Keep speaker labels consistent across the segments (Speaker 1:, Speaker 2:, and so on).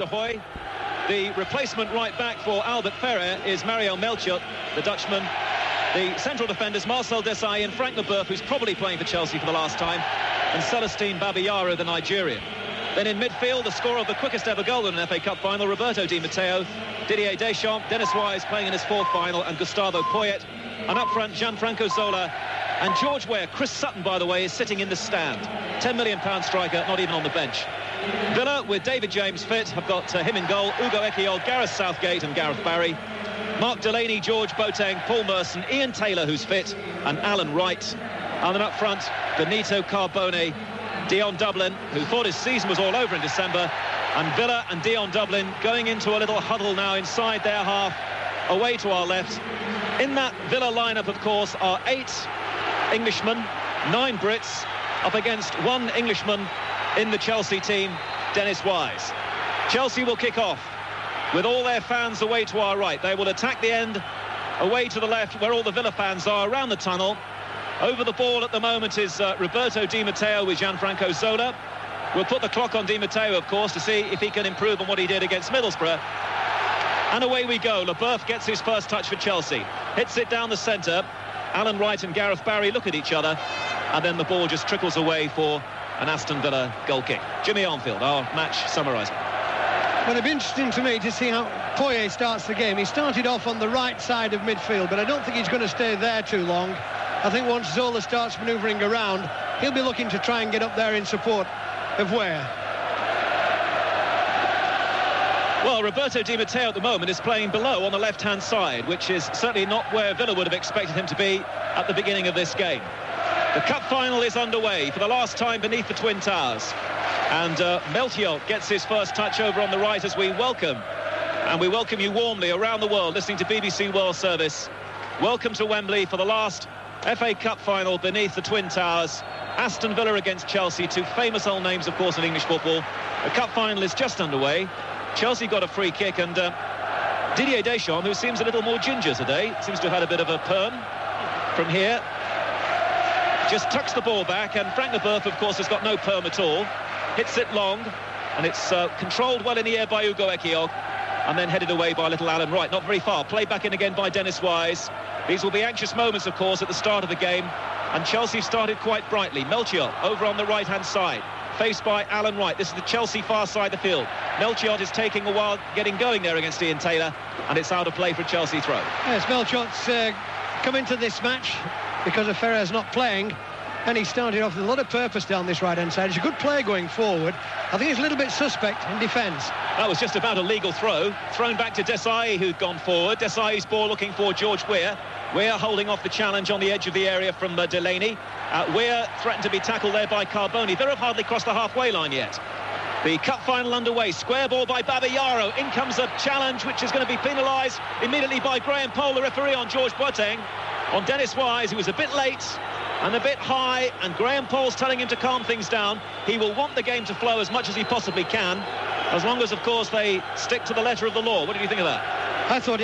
Speaker 1: De Hoy. The replacement right back for Albert Ferrer is Mario Melchiot, the Dutchman. The central defenders, Marcel Desailly and Frank Leboeuf, who's probably playing for Chelsea for the last time, and Celestine Babayaro, the Nigerian. Then in midfield, the scorer of the quickest ever goal in an FA Cup final, Roberto Di Matteo, Didier Deschamps, Dennis Wise playing in his fourth final, and Gustavo Poyet. And up front, Gianfranco Zola and George Weah. Chris Sutton, by the way, is sitting in the stand. £10 million striker, not even on the bench. Villa, with David James fit, have got him in goal, Ugo Ekiol, Gareth Southgate and Gareth Barry. Mark Delaney, George Boateng, Paul Merson, Ian Taylor, who's fit, and Alan Wright. And then up front, Benito Carbone, Dion Dublin, who thought his season was all over in December, and Villa and Dion Dublin going into a little huddle now inside their half, away to our left. In that Villa lineup, of course, are 8 Englishmen, 9 Brits, up against 1 Englishman in the Chelsea team, Dennis Wise. Chelsea will kick off with all their fans away to our right. They will attack the end away to the left, where all the Villa fans are, around the tunnel. Over the ball at the moment is Roberto Di Matteo with Gianfranco Zola. We'll put the clock on Di Matteo, of course, to see if he can improve on what he did against Middlesbrough. And away we go. Leboeuf gets his first touch for Chelsea. Hits it down the centre. Alan Wright and Gareth Barry look at each other. And then the ball just trickles away for an Aston Villa goal kick. Jimmy Armfield, our match summariser.
Speaker 2: Well, it'd be interesting to me to see how Poyet starts the game. He started off on the right side of midfield, but I don't think he's going to stay there too long. I think once Zola starts manoeuvring around, he'll be looking to try and get up there in support of Weah.
Speaker 1: Well, Roberto Di Matteo at the moment is playing below on the left-hand side, which is certainly not where Villa would have expected him to be at the beginning of this game. The cup final is underway for the last time beneath the Twin Towers. And Melchiot gets his first touch over on the right as we welcome. And we welcome you warmly around the world listening to BBC World Service. Welcome to Wembley for the last FA Cup final beneath the Twin Towers. Aston Villa against Chelsea, 2 famous old names, of course, in English football. The cup final is just underway. Chelsea got a free kick, and Didier Deschamps, who seems a little more ginger today, seems to have had a bit of a perm from here, just tucks the ball back, and Frank Leboeuf, of course, has got no perm at all. Hits it long, and it's controlled well in the air by Ugo Ekiol, and then headed away by little Alan Wright. Not very far. Played back in again by Dennis Wise. These will be anxious moments, of course, at the start of the game, and Chelsea started quite brightly. Melchiot over on the right-hand side, faced by Alan Wright. This is the Chelsea far side of the field. Melchiot is taking a while getting going there against Ian Taylor, and it's out of play for a Chelsea throw. Yes,
Speaker 2: Melchiot's come into this match because of Ferrer's not playing, and he started off with a lot of purpose down this right-hand side. He's a good player going forward. I think he's a little bit suspect in defence.
Speaker 1: That was just about a legal throw. Thrown back to Desailly, who'd gone forward. Desailly's ball looking for George Weah. Weah holding off the challenge on the edge of the area from Delaney. Weah threatened to be tackled there by Carbone. Villa have hardly crossed the halfway line yet. The cup final underway. Square ball by Babayaro. In comes a challenge which is going to be penalised immediately by Graham Poll, the referee, on George Boateng. On Dennis Wise, who was a bit late and a bit high, and Graham Poll's telling him to calm things down. He will want the game to flow as much as he possibly can, as long as, of course, they stick to the letter of the law. What did you think of that?
Speaker 2: I thought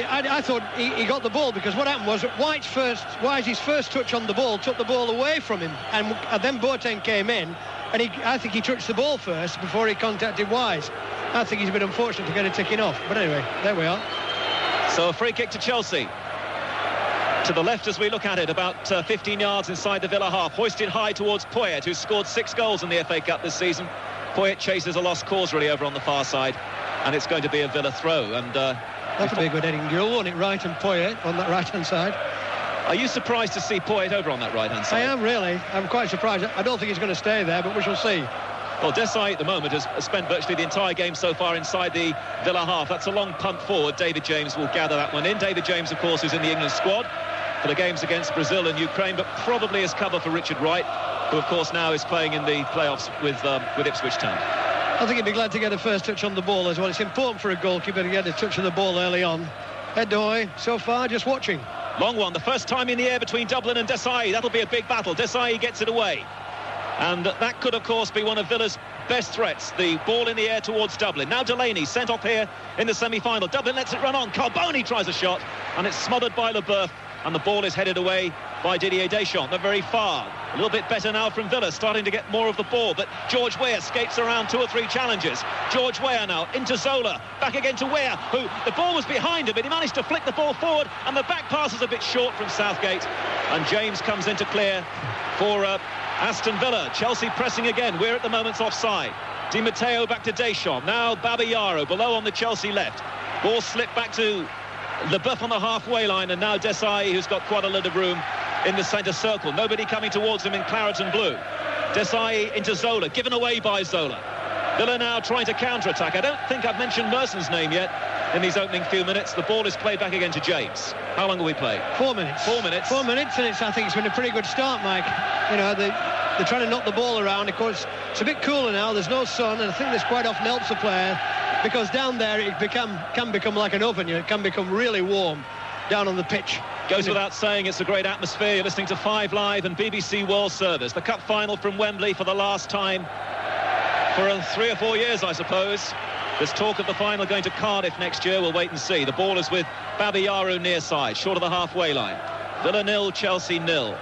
Speaker 2: he got the ball, because what happened was that Wise's first touch on the ball took the ball away from him, and then Boateng came in, and I think he touched the ball first before he contacted Wise. I think he's a bit unfortunate to get it ticking off, but anyway, there we are.
Speaker 1: So a free kick to Chelsea. To the left as we look at it, about 15 yards inside the Villa half, hoisted high towards Poyet, who's scored 6 goals in the FA Cup this season. Poyet chases a lost cause really over on the far side, and it's going to be a Villa throw. And
Speaker 2: that'll be a good heading duel, won't it? Wright and Poyet on that right-hand side.
Speaker 1: Are you surprised to see Poyet over on that right-hand side?
Speaker 2: I am, really. I'm quite surprised. I don't think he's going to stay there, but we shall see.
Speaker 1: Well, Desailly at the moment has spent virtually the entire game so far inside the Villa half. That's a long punt forward. David James will gather that one in. David James, of course, who's in the England squad for the games against Brazil and Ukraine, but probably as cover for Richard Wright, who, of course, now is playing in the playoffs with Ipswich Town.
Speaker 2: I think he'd be glad to get a first touch on the ball as well. It's important for a goalkeeper to get a touch of the ball early on. Ed Doy, so far, just watching.
Speaker 1: Long one, the first time in the air between Dublin and Desailly. That'll be a big battle. Desailly gets it away. And that could, of course, be one of Villa's best threats. The ball in the air towards Dublin. Now Delaney sent off here in the semi-final. Dublin lets it run on. Carbone tries a shot, and it's smothered by Leboeuf. And the ball is headed away by Didier Deschamps, not very far. A little bit better now from Villa, starting to get more of the ball, but George Weah skates around 2 or 3 challenges. George Weah now into Zola, back again to Weah, who the ball was behind him, but he managed to flick the ball forward, and the back pass is a bit short from Southgate, and James comes in to clear for Aston Villa. Chelsea pressing again. We're at the moment's offside. Di Matteo back to Deschamps. Now Babayaro below on the Chelsea left. Ball slipped back to Leboeuf on the halfway line, and now Desai, who's got quite a lot of room in the centre circle. Nobody coming towards him in claret and blue. Desai into Zola, given away by Zola. Villa now trying to counter-attack. I don't think I've mentioned Merson's name yet in these opening few minutes. The ball is played back again to James. How long have we played?
Speaker 2: 4 minutes.
Speaker 1: 4 minutes.
Speaker 2: 4 minutes, and I think it's been a pretty good start, Mike. You know, they're trying to knock the ball around. Of course, it's a bit cooler now. There's no sun, and I think this quite often helps the player, because down there it can become like an oven. It can become really warm down on the pitch.
Speaker 1: Goes without saying, it's a great atmosphere. You're listening to 5 Live and BBC World Service. The cup final from Wembley for the last time for 3 or 4 years, I suppose. There's talk of the final going to Cardiff next year. We'll wait and see. The ball is with Babayaro near side, short of the halfway line. Villa 0, Chelsea 0.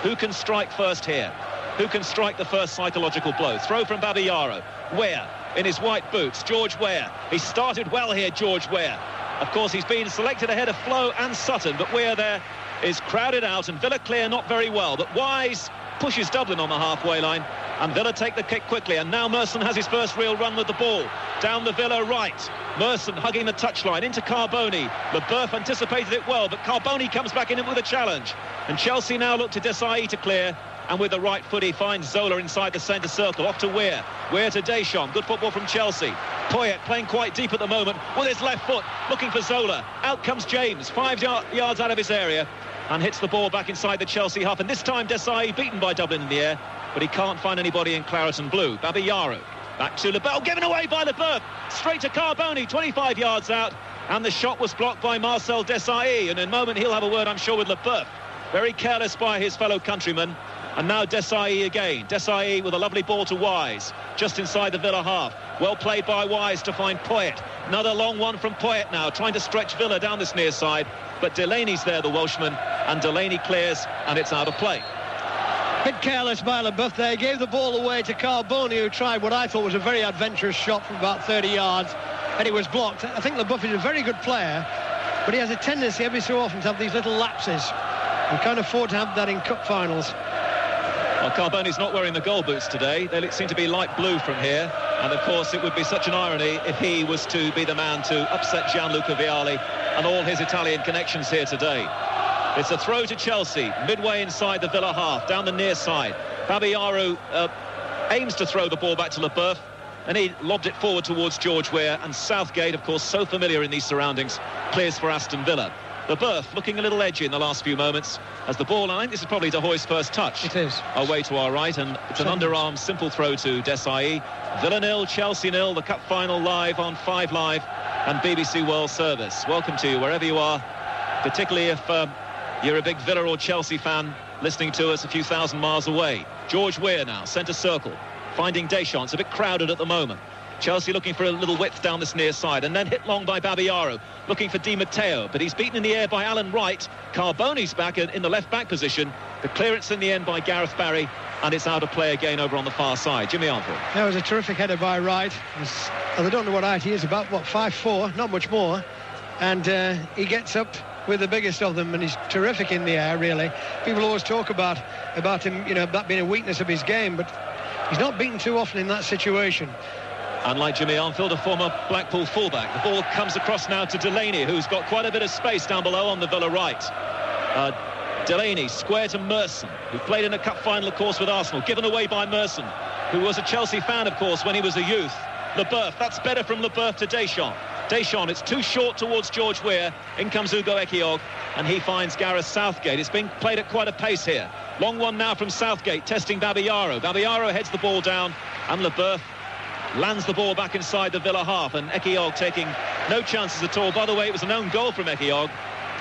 Speaker 1: Who can strike first here? Who can strike the first psychological blow? Throw from Babayaro. Weah in his white boots. George Weah. He started well here, George Weah. Of course, he's been selected ahead of Flo and Sutton, but Weah there is crowded out, and Villa clear not very well. But Wise pushes Dublin on the halfway line, and Villa take the kick quickly. And now Merson has his first real run with the ball. Down the Villa right. Merson hugging the touchline into Carboni. Leboeuf anticipated it well, but Carboni comes back in with a challenge. And Chelsea now look to Desai to clear. And with the right foot, he finds Zola inside the centre circle. Off to Weah. Weah to Deschamps. Good football from Chelsea. Poyet playing quite deep at the moment with his left foot, looking for Zola. Out comes James, 5 yards out of his area, and hits the ball back inside the Chelsea half. And this time Desai beaten by Dublin in the air, but he can't find anybody in claret and blue. Babayaro back to Leboeuf, given away by Leboeuf. Straight to Carboni, 25 yards out, and the shot was blocked by Marcel Desailly. And in a moment he'll have a word, I'm sure, with Leboeuf. Very careless by his fellow countryman. And now Desailly again. Desailly with a lovely ball to Wise, just inside the Villa half. Well played by Wise to find Poyet. Another long one from Poyet now, trying to stretch Villa down this near side. But Delaney's there, the Welshman, and Delaney clears, and it's out of play.
Speaker 2: Bit careless by Leboeuf there. He gave the ball away to Carboni, who tried what I thought was a very adventurous shot from about 30 yards, and it was blocked. I think Leboeuf is a very good player, but he has a tendency every so often to have these little lapses. You can't afford to have that in cup finals.
Speaker 1: Well, Carboni's not wearing the goal boots today. They seem to be light blue from here. And, of course, it would be such an irony if he was to be the man to upset Gianluca Vialli and all his Italian connections here today. It's a throw to Chelsea, midway inside the Villa half, down the near side. Babayaro aims to throw the ball back to Leboeuf, and he lobbed it forward towards George Weah. And Southgate, of course, so familiar in these surroundings, clears for Aston Villa. Leboeuf looking a little edgy in the last few moments as the ball, and I think this is probably De Hoy's first touch.
Speaker 2: It is.
Speaker 1: Away to our right, and it's an underarm simple throw to Desai. Villa 0, Chelsea 0, the cup final live on 5 Live and BBC World Service. Welcome to you wherever you are, particularly if you're a big Villa or Chelsea fan listening to us a few thousand miles away. George Weah now, centre circle, finding Deschamps. A bit crowded at the moment. Chelsea looking for a little width down this near side, and then hit long by Babayaro, looking for Di Matteo, but he's beaten in the air by Alan Wright. Carboni's back in the left-back position. The clearance in the end by Gareth Barry, and it's out of play again over on the far side. Jimmy Arthur.
Speaker 2: That was a terrific header by Wright. I don't know what height he is, about, 5'4", not much more. And he gets up with the biggest of them, and he's terrific in the air, really. People always talk about him, you know, that being a weakness of his game, but he's not beaten too often in that situation.
Speaker 1: Unlike Jimmy Armfield, a former Blackpool fullback. The ball comes across now to Delaney, who's got quite a bit of space down below on the Villa right. Delaney square to Merson, who played in a cup final, of course, with Arsenal, given away by Merson, who was a Chelsea fan, of course, when he was a youth. Leboeuf, that's better from Leboeuf to Deschamps. Deschamps, it's too short towards George Weah. In comes Ugo Ekiog, and he finds Gareth Southgate. It's being played at quite a pace here. Long one now from Southgate, testing Babayaro. Babayaro heads the ball down, and Leboeuf lands the ball back inside the Villa half, and Ekiog taking no chances at all. By the way, it was an own goal from Ekiog,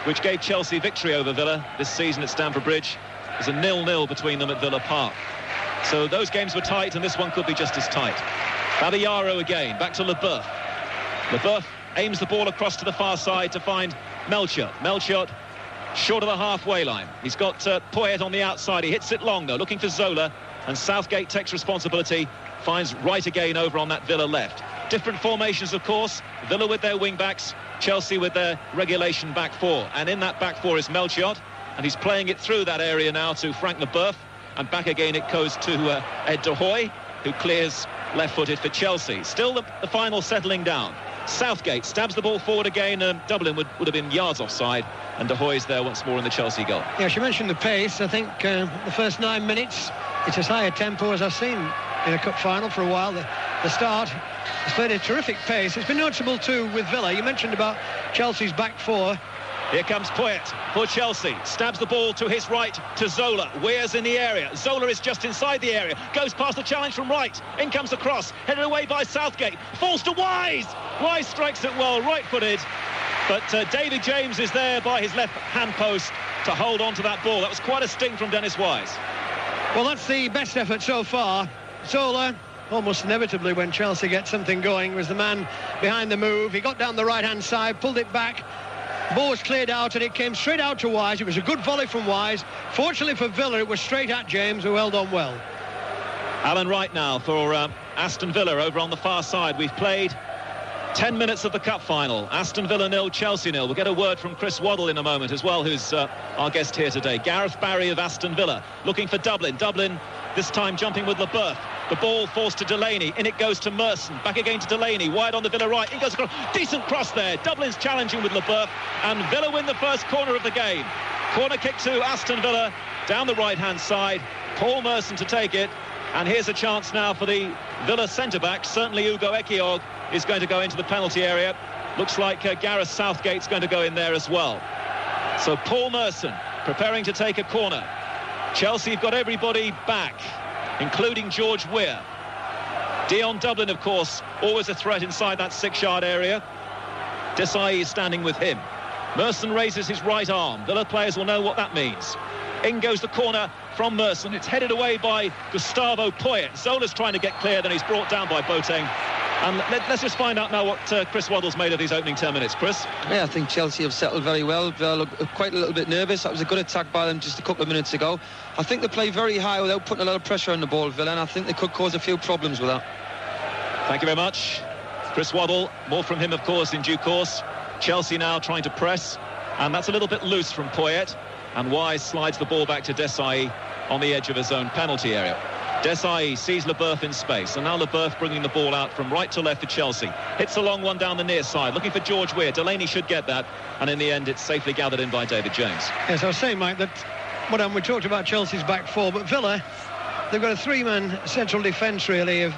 Speaker 1: which gave Chelsea victory over Villa this season at Stamford Bridge. There's a 0-0 between them at Villa Park. So those games were tight, and this one could be just as tight. Babayaro again, back to Leboeuf. Leboeuf aims the ball across to the far side to find Melchiot. Melchiot short of the halfway line. He's got Poyet on the outside. He hits it long, though, looking for Zola. And Southgate takes responsibility, finds right again over on that Villa left. Different formations, of course. Villa with their wing-backs, Chelsea with their regulation back four. And in that back four is Melchiot, and he's playing it through that area now to Frank Leboeuf. And back again it goes to Ed de Hoy, who clears left-footed for Chelsea. Still the final settling down. Southgate stabs the ball forward again. Dublin would have been yards offside, and de Hoy's there once more in the Chelsea goal.
Speaker 2: Yes, you mentioned the pace. I think the first 9 minutes, it's as high a tempo as I've seen in a cup final for a while. The start has played a terrific pace. It's been noticeable too with Villa. You mentioned about Chelsea's back four.
Speaker 1: Here comes Poyet for Chelsea. Stabs the ball to his right to Zola. Weir's in the area. Zola is just inside the area. Goes past the challenge from right. In comes the cross. Headed away by Southgate. Falls to Wise. Wise strikes it well, right-footed. But David James is there by his left-hand post to hold on to that ball. That was quite a sting from Dennis Wise.
Speaker 2: Well, that's the best effort so far. Zola, almost inevitably when Chelsea gets something going, was the man behind the move. He got down the right-hand side, pulled it back. The ball was cleared out and it came straight out to Wise. It was a good volley from Wise. Fortunately for Villa, it was straight at James, who held on well.
Speaker 1: Alan Wright now for Aston Villa over on the far side. We've played 10 minutes of the cup final. Aston Villa 0, Chelsea 0. We'll get a word from Chris Waddle in a moment as well, who's our guest here today. Gareth Barry of Aston Villa looking for Dublin. Dublin this time jumping with Leboeuf. The ball forced to Delaney. In it goes to Merson. Back again to Delaney. Wide on the Villa right. In goes across. Decent cross there. Dublin's challenging with Leboeuf. And Villa win the first corner of the game. Corner kick to Aston Villa down the right-hand side. Paul Merson to take it. And here's a chance now for the Villa centre-back. Certainly Ugo Ekiog is going to go into the penalty area. Looks like Gareth Southgate's going to go in there as well. So Paul Merson preparing to take a corner. Chelsea have got everybody back, including George Weir. Dion Dublin, of course, always a threat inside that 6-yard area. Desai is standing with him. Merson raises his right arm. Villa players will know what that means. In goes the corner from Merson. It's headed away by Gustavo Poyet. Zola's trying to get clear, then he's brought down by Boateng. And let's just find out now what Chris Waddle's made of these opening 10 minutes. Chris?
Speaker 3: Yeah, I think Chelsea have settled very well. They look quite a little bit nervous. That was a good attack by them just a couple of minutes ago. I think they play very high without putting a lot of pressure on the ball, Villa, and I think they could cause a few problems with that.
Speaker 1: Thank you very much. Chris Waddle, more from him, of course, in due course. Chelsea now trying to press, and that's a little bit loose from Poyet. And Wise slides the ball back to Desai on the edge of his own penalty area. Desai sees Leboeuf in space, and now Leboeuf bringing the ball out from right to left for Chelsea. Hits a long one down the near side, looking for George Weir. Delaney should get that, and in the end it's safely gathered in by David James.
Speaker 2: Yes, I was saying, Mike, that we talked about Chelsea's back four, but Villa, they've got a three-man central defence really of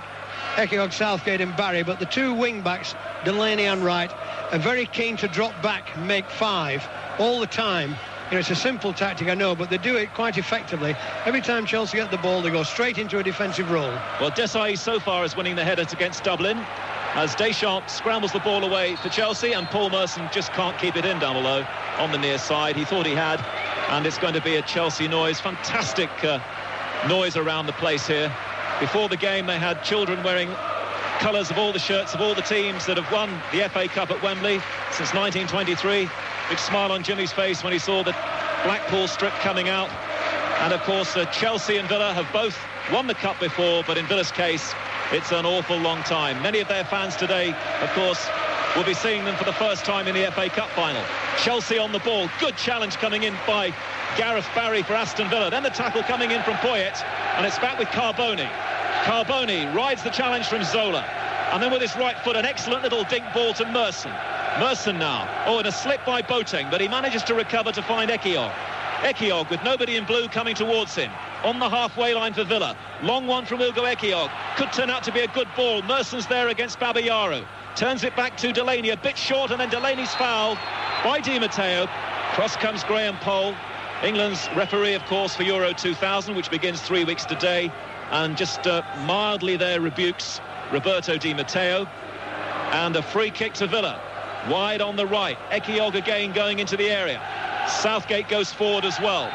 Speaker 2: Ekiog, Southgate and Barry, but the two wing-backs, Delaney and Wright, are very keen to drop back and make five all the time. You know, it's a simple tactic, I know, but they do it quite effectively. Every time Chelsea get the ball, they go straight into a defensive role.
Speaker 1: Well, Desai so far is winning the headers against Dublin, as Deschamps scrambles the ball away for Chelsea, and Paul Merson just can't keep it in down below on the near side. He thought he had, and it's going to be a Chelsea noise. Fantastic noise around the place here. Before the game, they had children wearing colours of all the shirts of all the teams that have won the FA Cup at Wembley since 1923. Big smile on Jimmy's face when he saw the Blackpool strip coming out. And of course Chelsea and Villa have both won the cup before, but in Villa's case it's an awful long time. Many of their fans today, of course, will be seeing them for the first time in the FA Cup final. Chelsea on the ball, good challenge coming in by Gareth Barry for Aston Villa. Then the tackle coming in from Poyet, and it's back with Carboni. Carboni rides the challenge from Zola, and then with his right foot an excellent little dink ball to Merson. Merson now, and a slip by Boateng, but he manages to recover to find Ekiog. Ekiog with nobody in blue coming towards him on the halfway line for Villa. Long one from Ugo Ekiog, could turn out to be a good ball. Merson's there against Babayaro, turns it back to Delaney, a bit short, and then Delaney's fouled by Di Matteo. Cross comes Graham Poll, England's referee, of course, for Euro 2000, which begins 3 weeks today, and just mildly there rebukes Roberto Di Matteo. And a free kick to Villa, wide on the right. Ekiog again going into the area. Southgate goes forward as well.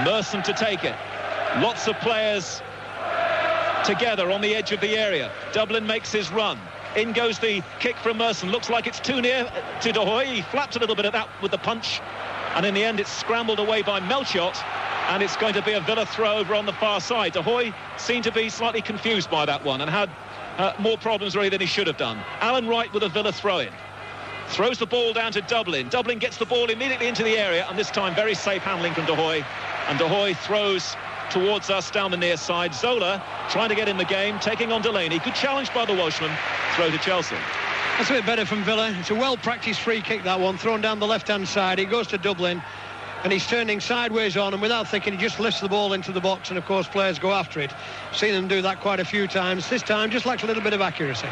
Speaker 1: Merson to take it. Lots of players together on the edge of the area. Dublin makes his run. In goes the kick from Merson. Looks like it's too near to de Hoy. He flapped a little bit of that with the punch and in the end it's scrambled away by Melchiot, and it's going to be a Villa throw over on the far side. De Hoy seemed to be slightly confused by that one and had more problems really than he should have done. Alan Wright with a Villa throw-in. Throws the ball down to Dublin. Dublin gets the ball immediately into the area, and this time very safe handling from De Hoy. And De Hoy throws towards us down the near side. Zola trying to get in the game, taking on Delaney. Good challenge by the Welshman. Throw to Chelsea.
Speaker 2: That's a bit better from Villa. It's a well-practiced free kick, that one, thrown down the left-hand side. It goes to Dublin, and he's turning sideways on, and without thinking, he just lifts the ball into the box, and of course players go after it. Seen them do that quite a few times. This time just lacks a little bit of accuracy.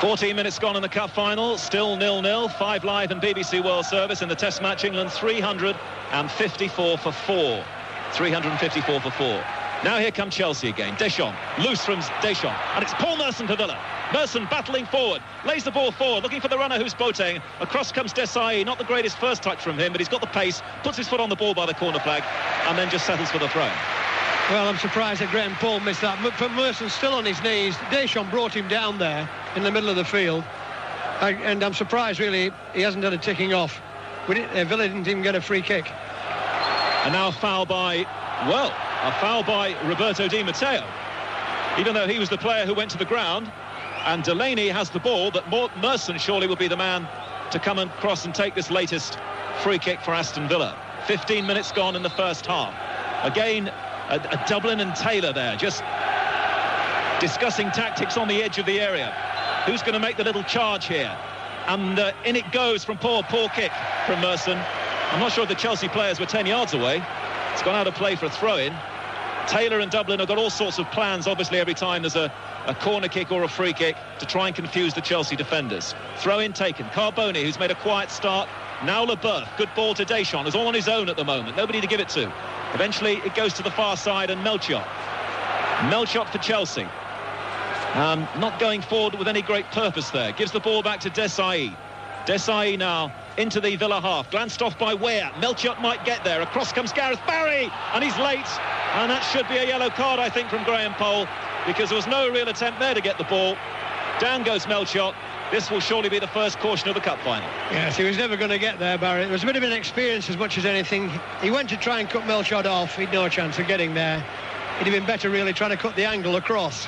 Speaker 1: 14 minutes gone in the cup final, still 0-0. 5 Live and BBC World Service in the Test match. England 354 for 4. 354 for 4. Now here come Chelsea again. Deschamps, loose from Deschamps, and it's Paul Merson to Villa. Merson battling forward, lays the ball forward, looking for the runner who's Boateng. Across comes Desai, not the greatest first touch from him, but he's got the pace, puts his foot on the ball by the corner flag, and then just settles for the throw.
Speaker 2: Well, I'm surprised that Graham Paul missed that. But Merson's still on his knees. Deschamps brought him down there in the middle of the field. And I'm surprised, really, he hasn't done a ticking off. Villa didn't even get a free kick.
Speaker 1: And now a foul by Roberto Di Matteo. Even though he was the player who went to the ground. And Delaney has the ball, but Merson surely will be the man to come and cross and take this latest free kick for Aston Villa. 15 minutes gone in the first half. Again, a Dublin and Taylor there, just discussing tactics on the edge of the area. Who's going to make the little charge here? And in it goes from poor kick from Merson. I'm not sure if the Chelsea players were 10 yards away. It's gone out of play for a throw-in. Taylor and Dublin have got all sorts of plans, obviously, every time there's a corner kick or a free kick to try and confuse the Chelsea defenders. Throw-in taken. Carboni, who's made a quiet start. Now Leboeuf. Good ball to Deschamps. Is all on his own at the moment. Nobody to give it to. Eventually, it goes to the far side, and Melchiot for Chelsea. Not going forward with any great purpose there. Gives the ball back to Desai. Desai now into the Villa half. Glanced off by Weah. Melchiot might get there. Across comes Gareth Barry, and he's late. And that should be a yellow card, I think, from Graham Poll, because there was no real attempt there to get the ball. Down goes Melchiot. This will surely be the first caution of the cup final.
Speaker 2: Yes, he was never going to get there, Barry. It was a bit of an experience as much as anything. He went to try and cut Melchiot off. He'd no chance of getting there. It'd have been better, really, trying to cut the angle across.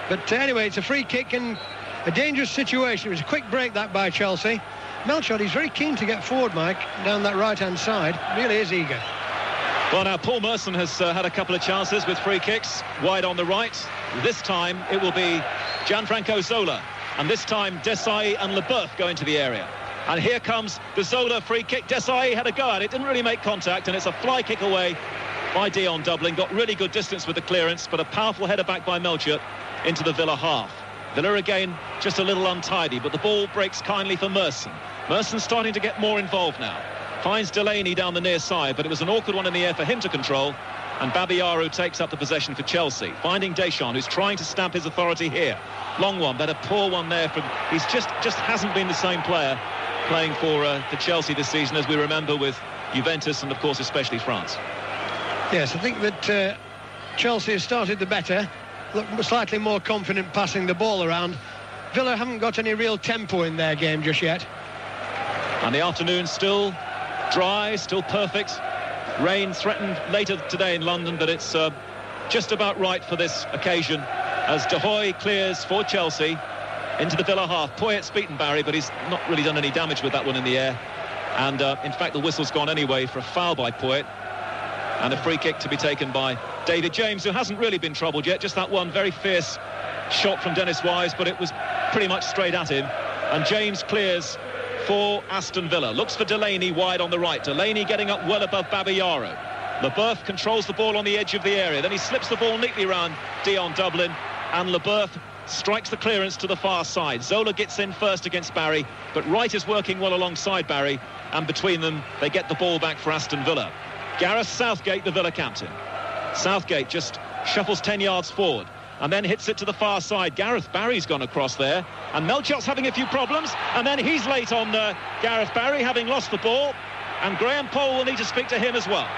Speaker 2: But anyway, it's a free kick and a dangerous situation. It was a quick break, that, by Chelsea. Melchiot, he's very keen to get forward, Mike, down that right-hand side. Really is eager.
Speaker 1: Well, now, Paul Merson has had a couple of chances with free kicks wide on the right. This time, it will be Gianfranco Zola. And this time, Desai and Leboeuf go into the area. And here comes the Zola free kick. Desai had a go at it, didn't really make contact, and it's a fly kick away by Dion Dublin. Got really good distance with the clearance, but a powerful header back by Melchiot into the Villa half. Villa again just a little untidy, but the ball breaks kindly for Merson. Merson's starting to get more involved now. Finds Delaney down the near side, but it was an awkward one in the air for him to control. And Babayaro takes up the possession for Chelsea, finding Deschamps, who's trying to stamp his authority here. Long one, but a poor one there. He's just hasn't been the same player playing for Chelsea this season as we remember with Juventus and, of course, especially France.
Speaker 2: Yes, I think that Chelsea has started the better, look slightly more confident passing the ball around. Villa haven't got any real tempo in their game just yet.
Speaker 1: And the afternoon still dry, still perfect. Rain threatened later today in London, but it's just about right for this occasion as De Hoy clears for Chelsea into the Villa half. Poyet's beaten Barry, but he's not really done any damage with that one in the air. And in fact, the whistle's gone anyway for a foul by Poyet. And a free kick to be taken by David James, who hasn't really been troubled yet. Just that one very fierce shot from Dennis Wise, but it was pretty much straight at him. And James clears for Aston Villa. Looks for Delaney wide on the right. Delaney getting up well above Babayaro. Leboeuf controls the ball on the edge of the area. Then he slips the ball neatly around Dion Dublin. And Leboeuf strikes the clearance to the far side. Zola gets in first against Barry, but Wright is working well alongside Barry. And between them, they get the ball back for Aston Villa. Gareth Southgate, the Villa captain. Southgate just shuffles 10 yards forward and then hits it to the far side. Gareth Barry's gone across there, and Melchiot's having a few problems, and then he's late on Gareth Barry, having lost the ball, and Graham Poll will need to speak to him as well.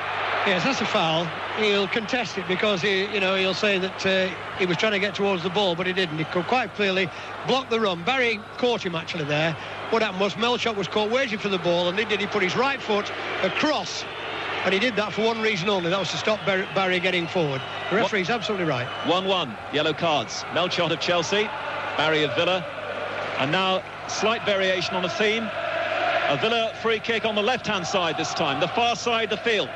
Speaker 2: Yes, that's a foul. He'll contest it because he'll say that he was trying to get towards the ball, but he didn't. He could quite clearly block the run. Barry caught him actually there, what happened was Melchot was caught waiting for the ball, and he put his right foot across, and he did that for one reason only, that was to stop Barry getting forward. The referee's absolutely right.
Speaker 1: 1-1, yellow cards. Melchot of Chelsea, Barry of Villa, and now slight variation on the theme. A Villa free kick on the left-hand side this time, the far side of the field.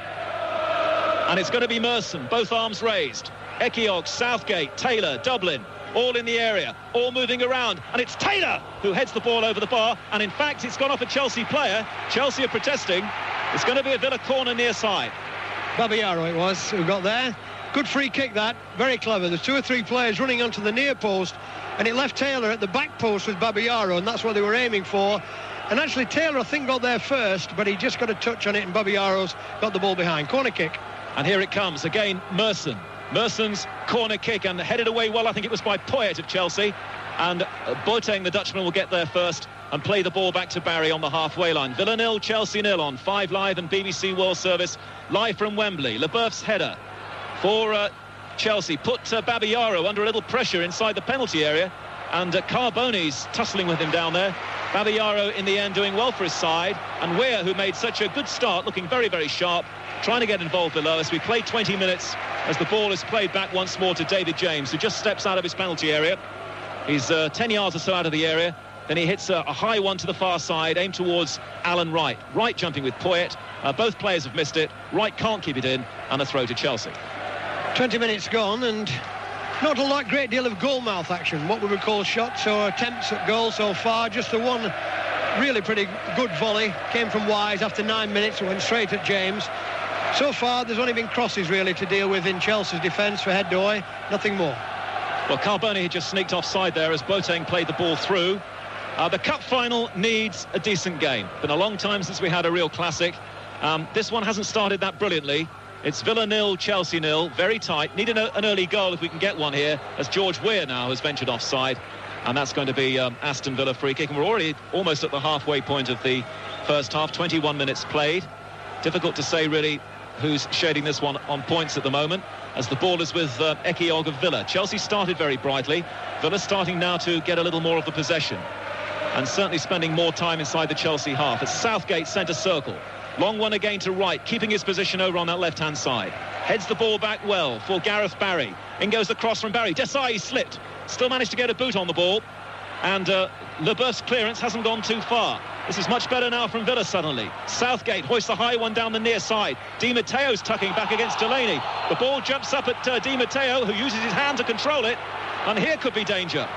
Speaker 1: And it's going to be Merson, both arms raised. Ekiog, Southgate, Taylor, Dublin, all in the area, all moving around. And it's Taylor who heads the ball over the bar. And in fact, it's gone off a Chelsea player. Chelsea are protesting. It's going to be a Villa corner near side.
Speaker 2: Babayaro it was who got there. Good free kick that, very clever. There's 2 or 3 players running onto the near post, and it left Taylor at the back post with Babayaro, and that's what they were aiming for. And actually Taylor, I think, got there first, but he just got a touch on it, and Babayaro's got the ball behind. Corner kick.
Speaker 1: And here it comes again, Merson. Merson's corner kick, and headed away well, I think it was by Poyet of Chelsea. And Boateng, the Dutchman, will get there first and play the ball back to Barry on the halfway line. Villa 0, Chelsea 0 on 5 Live and BBC World Service, live from Wembley. Leboeuf's header for Chelsea put Babayaro under a little pressure inside the penalty area, and Carboni's tussling with him down there. Babayaro in the end doing well for his side, and Weir, who made such a good start, looking very, very sharp, trying to get involved below us. We played 20 minutes as the ball is played back once more to David James, who just steps out of his penalty area. He's 10 yards or so out of the area. Then he hits a high one to the far side, aimed towards Alan Wright. Wright jumping with Poyet. Both players have missed it. Wright can't keep it in, and a throw to Chelsea.
Speaker 2: 20 minutes gone, and not a great deal of goal mouth action, what we would call shots or attempts at goal so far. Just the one really pretty good volley came from Wise after 9 minutes. It went straight at James. So far there's only been crosses really to deal with in Chelsea's defence for Head-Doy, nothing more.
Speaker 1: Well, Carboni had just sneaked offside there as Boateng played the ball through. The cup final needs a decent game. Been a long time since we had a real classic. This one hasn't started that brilliantly. It's Villa 0, Chelsea 0, very tight. Need an early goal if we can get one here, as George Weir now has ventured offside. And that's going to be Aston Villa free kick. And we're already almost at the halfway point of the first half, 21 minutes played. Difficult to say really who's shading this one on points at the moment, as the ball is with Ekiog of Villa. Chelsea started very brightly. Villa starting now to get a little more of the possession, and certainly spending more time inside the Chelsea half. It's Southgate centre circle. Long one again to Wright, keeping his position over on that left-hand side. Heads the ball back well for Gareth Barry. In goes the cross from Barry. Desai slipped. Still managed to get a boot on the ball. And Leboeuf's clearance hasn't gone too far. This is much better now from Villa suddenly. Southgate hoists a high one down the near side. Di Matteo's tucking back against Delaney. The ball jumps up at Di Matteo, who uses his hand to control it. And here could be danger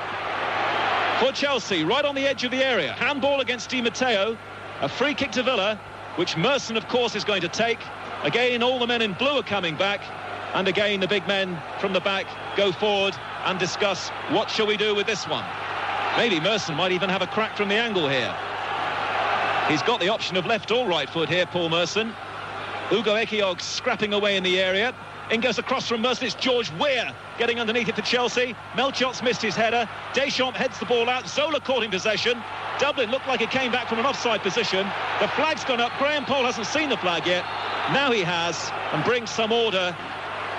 Speaker 1: for Chelsea, right on the edge of the area. Handball against Di Matteo. A free kick to Villa, which Merson, of course, is going to take. Again, all the men in blue are coming back. And again, the big men from the back go forward and discuss what shall we do with this one. Maybe Merson might even have a crack from the angle here. He's got the option of left or right foot here, Paul Merson. Ugo Ekiog scrapping away in the area. In goes across from Merson. It's George Weir getting underneath it for Chelsea. Melchot's missed his header. Deschamps heads the ball out. Zola caught in possession. Dublin looked like it came back from an offside position. The flag's gone up. Graham Poll hasn't seen the flag yet. Now he has, and brings some order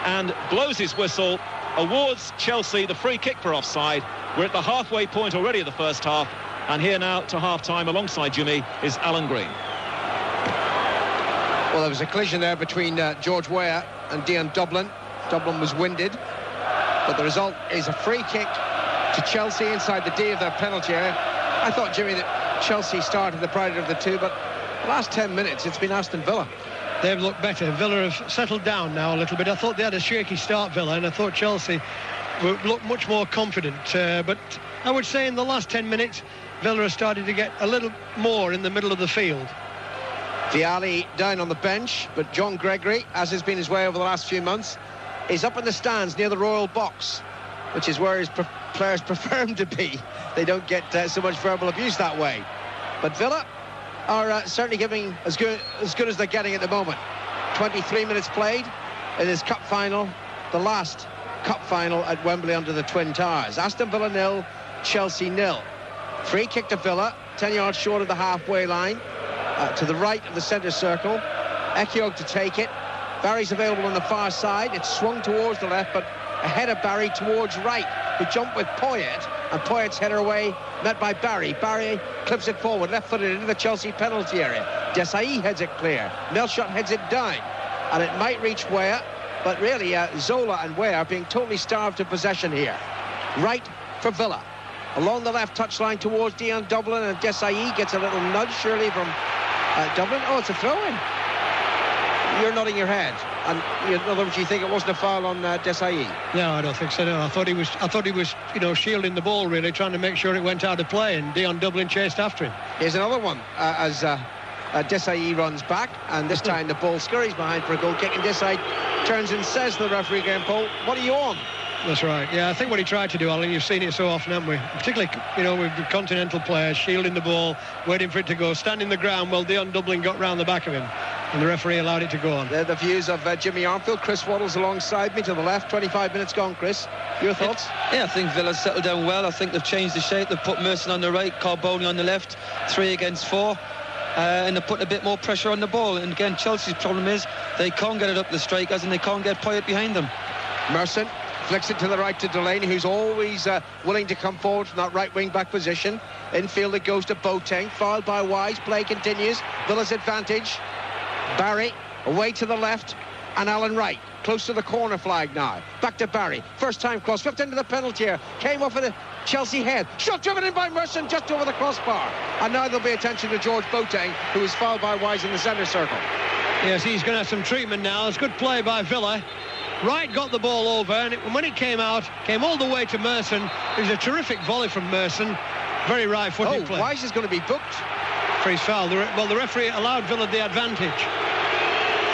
Speaker 1: and blows his whistle, awards Chelsea the free kick for offside. We're at the halfway point already of the first half, and here now to half-time alongside Jimmy is Alan Green.
Speaker 4: Well, there was a collision there between George Weir and Dion Dublin. Dublin was winded, but the result is a free kick to Chelsea inside the D of their penalty area. I thought, Jimmy, that Chelsea started the brighter of the two, but the last 10 minutes it's been Aston Villa.
Speaker 2: They've looked better. Villa have settled down now a little bit. I thought they had a shaky start, Villa, and I thought Chelsea looked much more confident. But I would say in the last 10 minutes, Villa has started to get a little more in the middle of the field.
Speaker 4: Vialli down on the bench, but John Gregory, as has been his way over the last few months, is up in the stands near the Royal Box, which is where his players prefer him to be. They don't get so much verbal abuse that way. But Villa are certainly giving as good as they're getting at the moment. 23 minutes played in this cup final, the last cup final at Wembley under the Twin Towers. Aston Villa 0, Chelsea 0. Free kick to Villa, 10 yards short of the halfway line, to the right of the centre circle. Ekiog to take it. Barry's available on the far side. It's swung towards the left, but ahead of Barry towards right, who jumped with Poyet and Poyet's header away, met by Barry. Barry clips it forward, left-footed into the Chelsea penalty area. Desai heads it clear. Melchot heads it down, and it might reach Weah, but really Zola and Weah are being totally starved of possession here. Right for Villa. Along the left touchline towards Dion Dublin, and Desai gets a little nudge, surely, from Dublin. Oh, it's a throw-in. You're nodding your head, and in other words, you think it wasn't a foul on Desai?
Speaker 2: No, I don't think so. No, I thought he was, you know, shielding the ball, really, trying to make sure it went out of play, and Dion Dublin chased after him.
Speaker 4: Here's another one as Desai runs back, and this time the ball scurries behind for a goal kick, and Desai turns and says to the referee, Graham Poll, "What are you on?"
Speaker 2: That's right. Yeah, I think what he tried to do, Alan, you've seen it so often, haven't we? Particularly, you know, with the continental players shielding the ball, waiting for it to go, standing the ground while Dion Dublin got round the back of him, and the referee allowed it to go on.
Speaker 4: They're the views of Jimmy Armfield. Chris Waddle's alongside me to the left. 25 minutes gone, Chris. Your thoughts?
Speaker 3: Yeah, I think Villa's settled down well. I think they've changed the shape. They've put Merson on the right, Carboni on the left, 3 against 4. And they're putting a bit more pressure on the ball. And again, Chelsea's problem is they can't get it up the strikers, and they can't get Poyet behind them.
Speaker 4: Merson flicks it to the right to Delaney, who's always willing to come forward from that right wing-back position. Infield it goes to Boateng, fouled by Wise. Play continues. Villa's advantage. Barry away to the left, and Alan Wright close to the corner flag now. Back to Barry. First time cross, whipped into the penalty area. Came off with a Chelsea head. Shot driven in by Merson just over the crossbar. And now there'll be attention to George Boateng, who is fouled by Wise in the centre circle.
Speaker 2: Yes, he's going to have some treatment now. It's good play by Villa. Wright got the ball over, and when it came out, came all the way to Merson. It was a terrific volley from Merson. Very right-footed play.
Speaker 4: Wise is going to be booked
Speaker 2: for his foul. Well, the referee allowed Villa the advantage,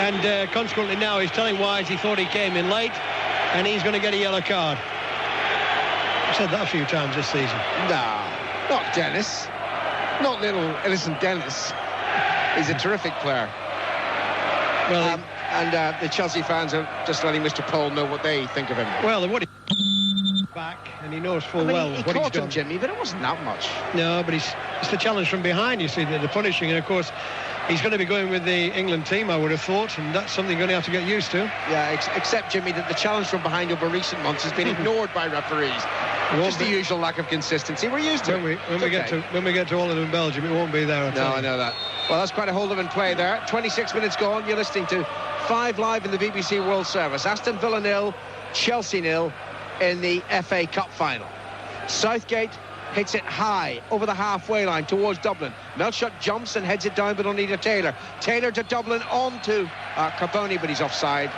Speaker 2: and consequently now he's telling Wise he thought he came in late, and he's going to get a yellow card. I've said that a few times this season.
Speaker 4: No, not Dennis. Not little innocent Dennis. He's a terrific player. Well, and the Chelsea fans are just letting Mr. Pohl know what they think of him.
Speaker 2: Well, what back, and he knows full well
Speaker 4: he
Speaker 2: what he's done.
Speaker 4: Him, Jimmy, but it wasn't that much.
Speaker 2: No, but it's the challenge from behind, you see, the punishing, and of course he's going to be going with the England team, I would have thought, and that's something you're going to have to get used to.
Speaker 4: Yeah, except, Jimmy, that the challenge from behind over recent months has been ignored by referees. Just the usual lack of consistency. We're used to it.
Speaker 2: When we get to all of them in Belgium, it won't be there.
Speaker 4: No, I know that. Well, that's quite a hold of in play there. 26 minutes gone. You're listening to 5 Live in the BBC World Service. Aston Villa 0, Chelsea 0 in the FA Cup final. Southgate hits it high over the halfway line towards Dublin. Melchot jumps and heads it down, but only to Taylor. Taylor to Dublin, on to Carboni, but he's offside.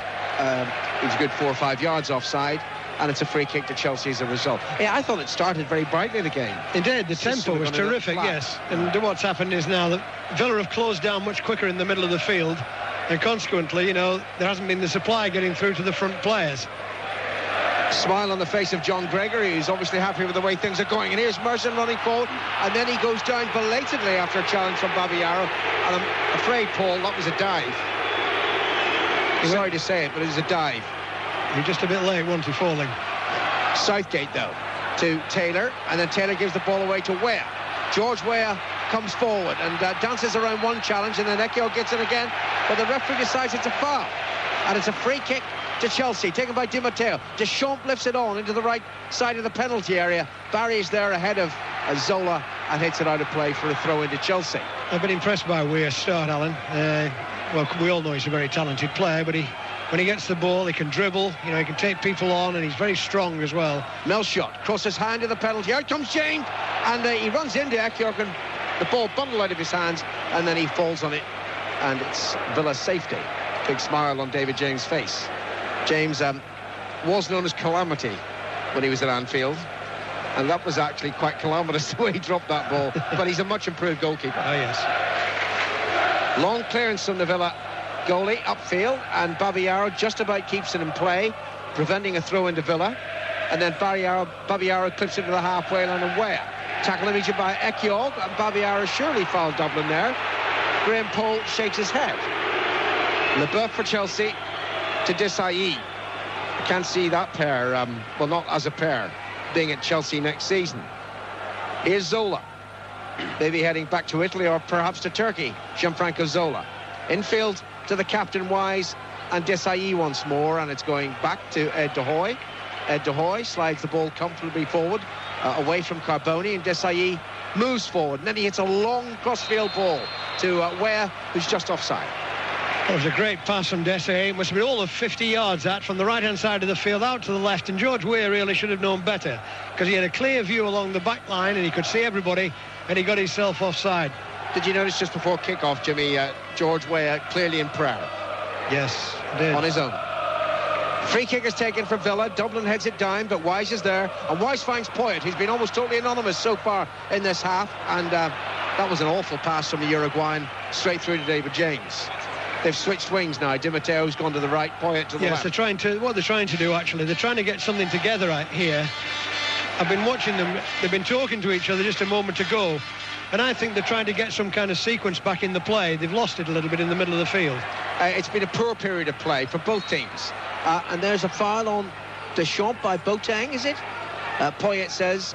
Speaker 4: He's a good 4 or 5 yards offside. And it's a free kick to Chelsea as a result. Yeah, I thought it started very brightly, the game.
Speaker 2: It did. The tempo was terrific, yes. And what's happened is now that Villa have closed down much quicker in the middle of the field, and consequently, you know, there hasn't been the supply getting through to the front players.
Speaker 4: Smile on the face of John Gregory, who's obviously happy with the way things are going. And here's Merson running forward, and then he goes down belatedly after a challenge from Babayaro. And I'm afraid, Paul, that was a dive. Sorry to say it, but it was a dive.
Speaker 2: You're just a bit late, wasn't he, falling?
Speaker 4: Southgate, though, to Taylor, and then Taylor gives the ball away to Weah. George Weah comes forward and dances around one challenge, and then Ekio gets it again, but the referee decides it's a foul. And it's a free kick to Chelsea, taken by Di Matteo. Deschamps lifts it on into the right side of the penalty area. Barry's there ahead of Zola and hits it out of play for a throw into Chelsea.
Speaker 2: I've been impressed by Weah's start, Alan. Well, we all know he's a very talented player, but when he gets the ball, he can dribble, you know, he can take people on, and he's very strong as well.
Speaker 4: Melchot crosses hand to the penalty. Out comes James, and he runs into Ekjork, and the ball bundled out of his hands, and then he falls on it, and it's Villa's safety. Big smile on David James' face. James was known as Calamity when he was at Anfield, and that was actually quite calamitous the way he dropped that ball, but he's a much improved goalkeeper.
Speaker 2: Oh, yes.
Speaker 4: Long clearance from the Villa goalie upfield, and Babayaro just about keeps it in play, preventing a throw into Villa, and then Babayaro clips it to the halfway line and Weah. Tackle immediately by Ekjork, and Babayaro surely fouled Dublin there. Graham Poll shakes his head. Leboeuf for Chelsea to Desai. I can't see that pair, well, not as a pair, being at Chelsea next season. Here's Zola, maybe heading back to Italy or perhaps to Turkey. Gianfranco Zola. Infield to the captain Wise and Desai once more, and it's going back to Ed de Hoy. Ed de Hoy slides the ball comfortably forward away from Carboni, and Desailly moves forward, and then he hits a long crossfield ball to Ware, who's just offside.
Speaker 2: It was a great pass from Desailly. It must have been all of 50 yards that from the right-hand side of the field out to the left, and George Weah really should have known better, because he had a clear view along the back line and he could see everybody, and he got himself offside.
Speaker 4: Did you notice just before kick-off, Jimmy, George Weah clearly in prayer?
Speaker 2: Yes, I did.
Speaker 4: On his own. Free kick is taken for Villa. Dublin heads it down, but Wise is there, and Wise finds Poyet, who's been almost totally anonymous so far in this half, and that was an awful pass from the Uruguayan straight through to David James. They've switched wings now. Di Matteo's gone to the right, Poyet to the left.
Speaker 2: Yes, what they're trying to do, actually, they're trying to get something together right here. I've been watching them. They've been talking to each other just a moment ago, and I think they're trying to get some kind of sequence back in the play. They've lost it a little bit in the middle of the field.
Speaker 4: It's been a poor period of play for both teams. And there's a foul on Deschamps by Boateng, is it? Poyet says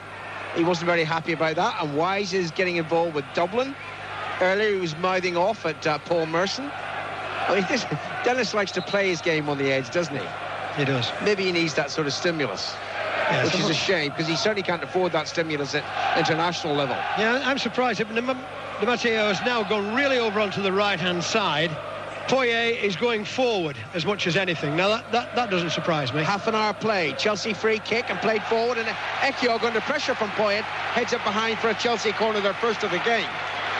Speaker 4: he wasn't very happy about that, and Wise is getting involved with Dublin. Earlier he was mouthing off at Paul Merson. I mean, Dennis likes to play his game on the edge, doesn't he?
Speaker 2: He does.
Speaker 4: Maybe he needs that sort of stimulus, which is a shame, because he certainly can't afford that stimulus at international level.
Speaker 2: Yeah, I'm surprised. Di Matteo has now gone really over onto the right-hand side. Poyet is going forward as much as anything. Now, that doesn't surprise me.
Speaker 4: Half an hour played. Chelsea free kick and played forward, and Ekiog, under pressure from Poyet, heads up behind for a Chelsea corner, their first of the game.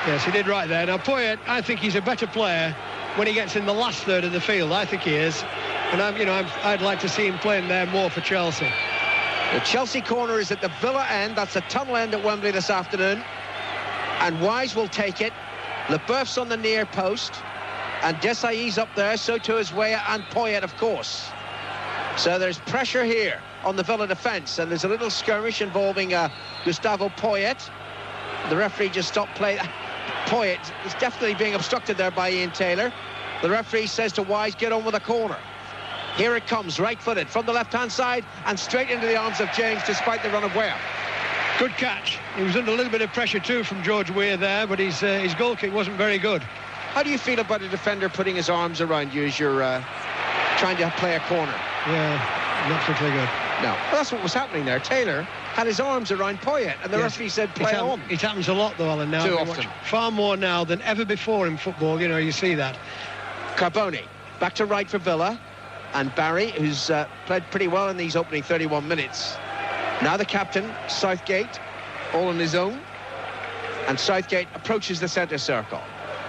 Speaker 2: Yes, he did right there. Now, Poyet, I think he's a better player when he gets in the last third of the field. I think he is. And I'd like to see him playing there more for Chelsea.
Speaker 4: The Chelsea corner is at the Villa end. That's the tunnel end at Wembley this afternoon. And Wise will take it. Leboeuf's on the near post. And Desailly's up there, so too is Weah and Poyet, of course. So there's pressure here on the Villa defence, and there's a little skirmish involving Gustavo Poyet. The referee just stopped play. Poyet is definitely being obstructed there by Ian Taylor. The referee says to Wise, get on with the corner. Here it comes, right-footed from the left-hand side and straight into the arms of James, despite the run of Weah.
Speaker 2: Good catch. He was under a little bit of pressure too from George Weah there, but his goal kick wasn't very good.
Speaker 4: How do you feel about a defender putting his arms around you as you're trying to play a corner?
Speaker 2: Yeah, not particularly good.
Speaker 4: No, well, that's what was happening there. Taylor had his arms around Poyet, and the referee said play on.
Speaker 2: It happens a lot, though, Alan, now.
Speaker 4: Too often.
Speaker 2: Far more now than ever before in football, you see that.
Speaker 4: Carboni, back to right for Villa, and Barry, who's played pretty well in these opening 31 minutes. Now the captain, Southgate, all on his own, and Southgate approaches the centre circle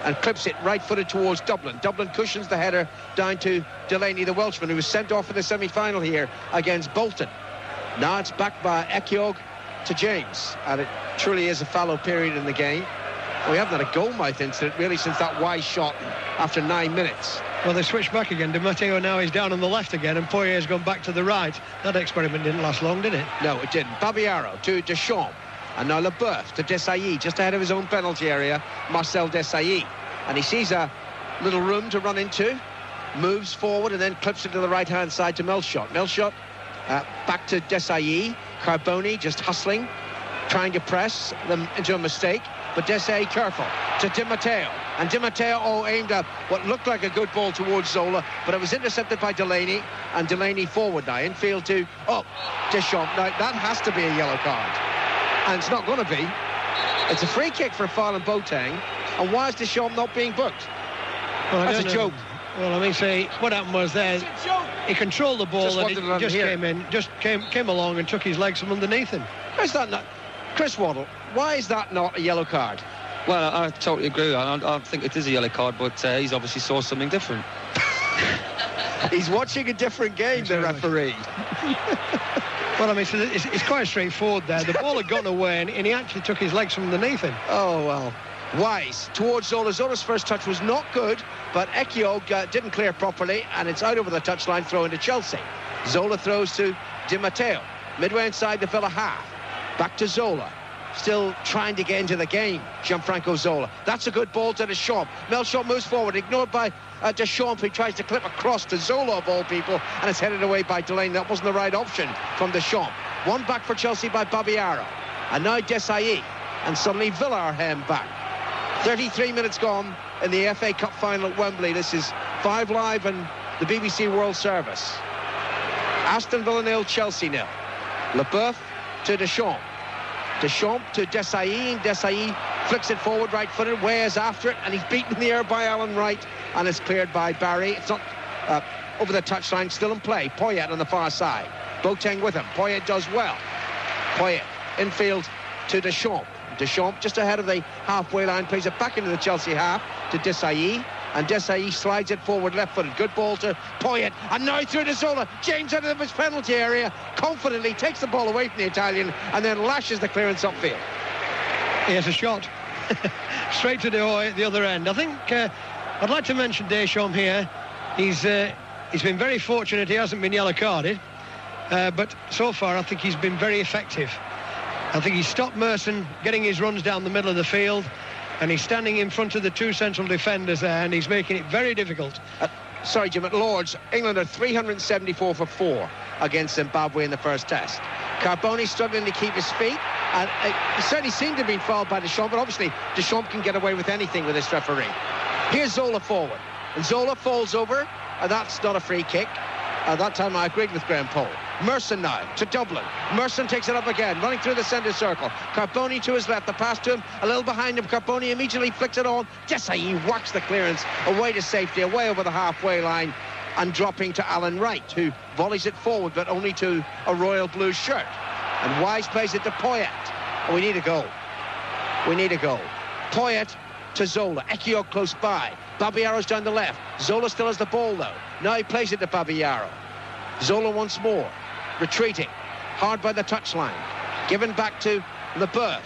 Speaker 4: and clips it right-footed towards Dublin. Dublin cushions the header down to Delaney, the Welshman, who was sent off in the semi-final here against Bolton. Now it's back by Ekiog to James, and it truly is a fallow period in the game. We haven't had a goal-mouth incident really since that Wise shot after 9 minutes.
Speaker 2: Well, they switched back again. Di Matteo now is down on the left again, and Poyet has gone back to the right. That experiment didn't last long, did it?
Speaker 4: No, it didn't. Babiaro to Deschamps. And now Leboeuf to Desailly, just ahead of his own penalty area, Marcel Desailly. And he sees a little room to run into, moves forward and then clips it to the right-hand side to Melchot. Melchot back to Desailly. Carboni just hustling, trying to press them into a mistake. But Desailly careful to Di Matteo. And Di Matteo aimed at what looked like a good ball towards Zola, but it was intercepted by Delaney. And Delaney forward now, infield to Deschamps. Now, that has to be a yellow card. And it's not going to be. It's a free kick for a foul on Boateng. And why is Deschamps not being booked?
Speaker 2: Well,
Speaker 4: that's a joke.
Speaker 2: Well, I mean, say what happened was there. He controlled the ball and it just came in, just came along and took his legs from underneath him.
Speaker 4: Is that not, Chris Waddle? Why is that not a yellow card?
Speaker 3: Well, I totally agree. I think it is a yellow card, but he's obviously saw something different.
Speaker 4: He's watching a different game, the referee.
Speaker 2: Well, I mean, so it's quite straightforward there. The ball had gone away, and he actually took his legs from underneath him.
Speaker 4: Oh, well. Wise towards Zola. Zola's first touch was not good, but Ekiog didn't clear properly, and it's out over the touchline, throw into Chelsea. Zola throws to Di Matteo. Midway inside the Villa half. Back to Zola. Still trying to get into the game, Gianfranco Zola. That's a good ball to Deschamps. Melchot moves forward, ignored by Deschamps, who tries to clip across to Zola, of all people, and it's headed away by Delaney. That wasn't the right option from Deschamps. One back for Chelsea by Babiaro. And now Desailly. And suddenly Villa are hemmed back. 33 minutes gone in the FA Cup final at Wembley. This is 5 Live and the BBC World Service. Aston Villa 0, Chelsea 0. Leboeuf to Deschamps. Deschamps to Desailly, and Desailly flicks it forward right-footed. Weah's after it, and he's beaten in the air by Alan Wright, and it's cleared by Barry. It's not over the touchline, still in play. Poyet on the far side. Boateng with him. Poyet does well. Poyet infield to Deschamps. Deschamps just ahead of the halfway line, plays it back into the Chelsea half to Desailly, and Desailly slides it forward left-footed. Good ball to Poyet, and now through to Zola. James out of his penalty area, confidently takes the ball away from the Italian and then lashes the clearance upfield.
Speaker 2: He has a shot straight to the other end. I think I'd like to mention Deschamps here. He's been very fortunate he hasn't been yellow carded, but so far I think he's been very effective. I think he stopped Merson getting his runs down the middle of the field, and he's standing in front of the two central defenders there, and he's making it very difficult.
Speaker 4: Sorry, Jim, at Lord's, England are 374 for 4 against Zimbabwe in the first test. Carboni struggling to keep his feet, and he certainly seemed to have been fouled by Deschamps, but obviously Deschamps can get away with anything with this referee. Here's Zola forward, and Zola falls over, and that's not a free kick. At that time I agreed with Graham Poll. Merson now to Dublin. Merson takes it up again, running through the centre circle. Carboni to his left, the pass to him, a little behind him. Carboni immediately flicks it on. Desailly whacks the clearance away to safety, away over the halfway line, and dropping to Alan Wright, who volleys it forward, but only to a royal blue shirt. And Wise plays it to Poyet. Oh, we need a goal. We need a goal. Poyet to Zola. Ekiog close by. Babayara's down the left. Zola still has the ball, though. Now he plays it to Babayaro. Zola once more. Retreating, hard by the touchline, given back to Leboeuf.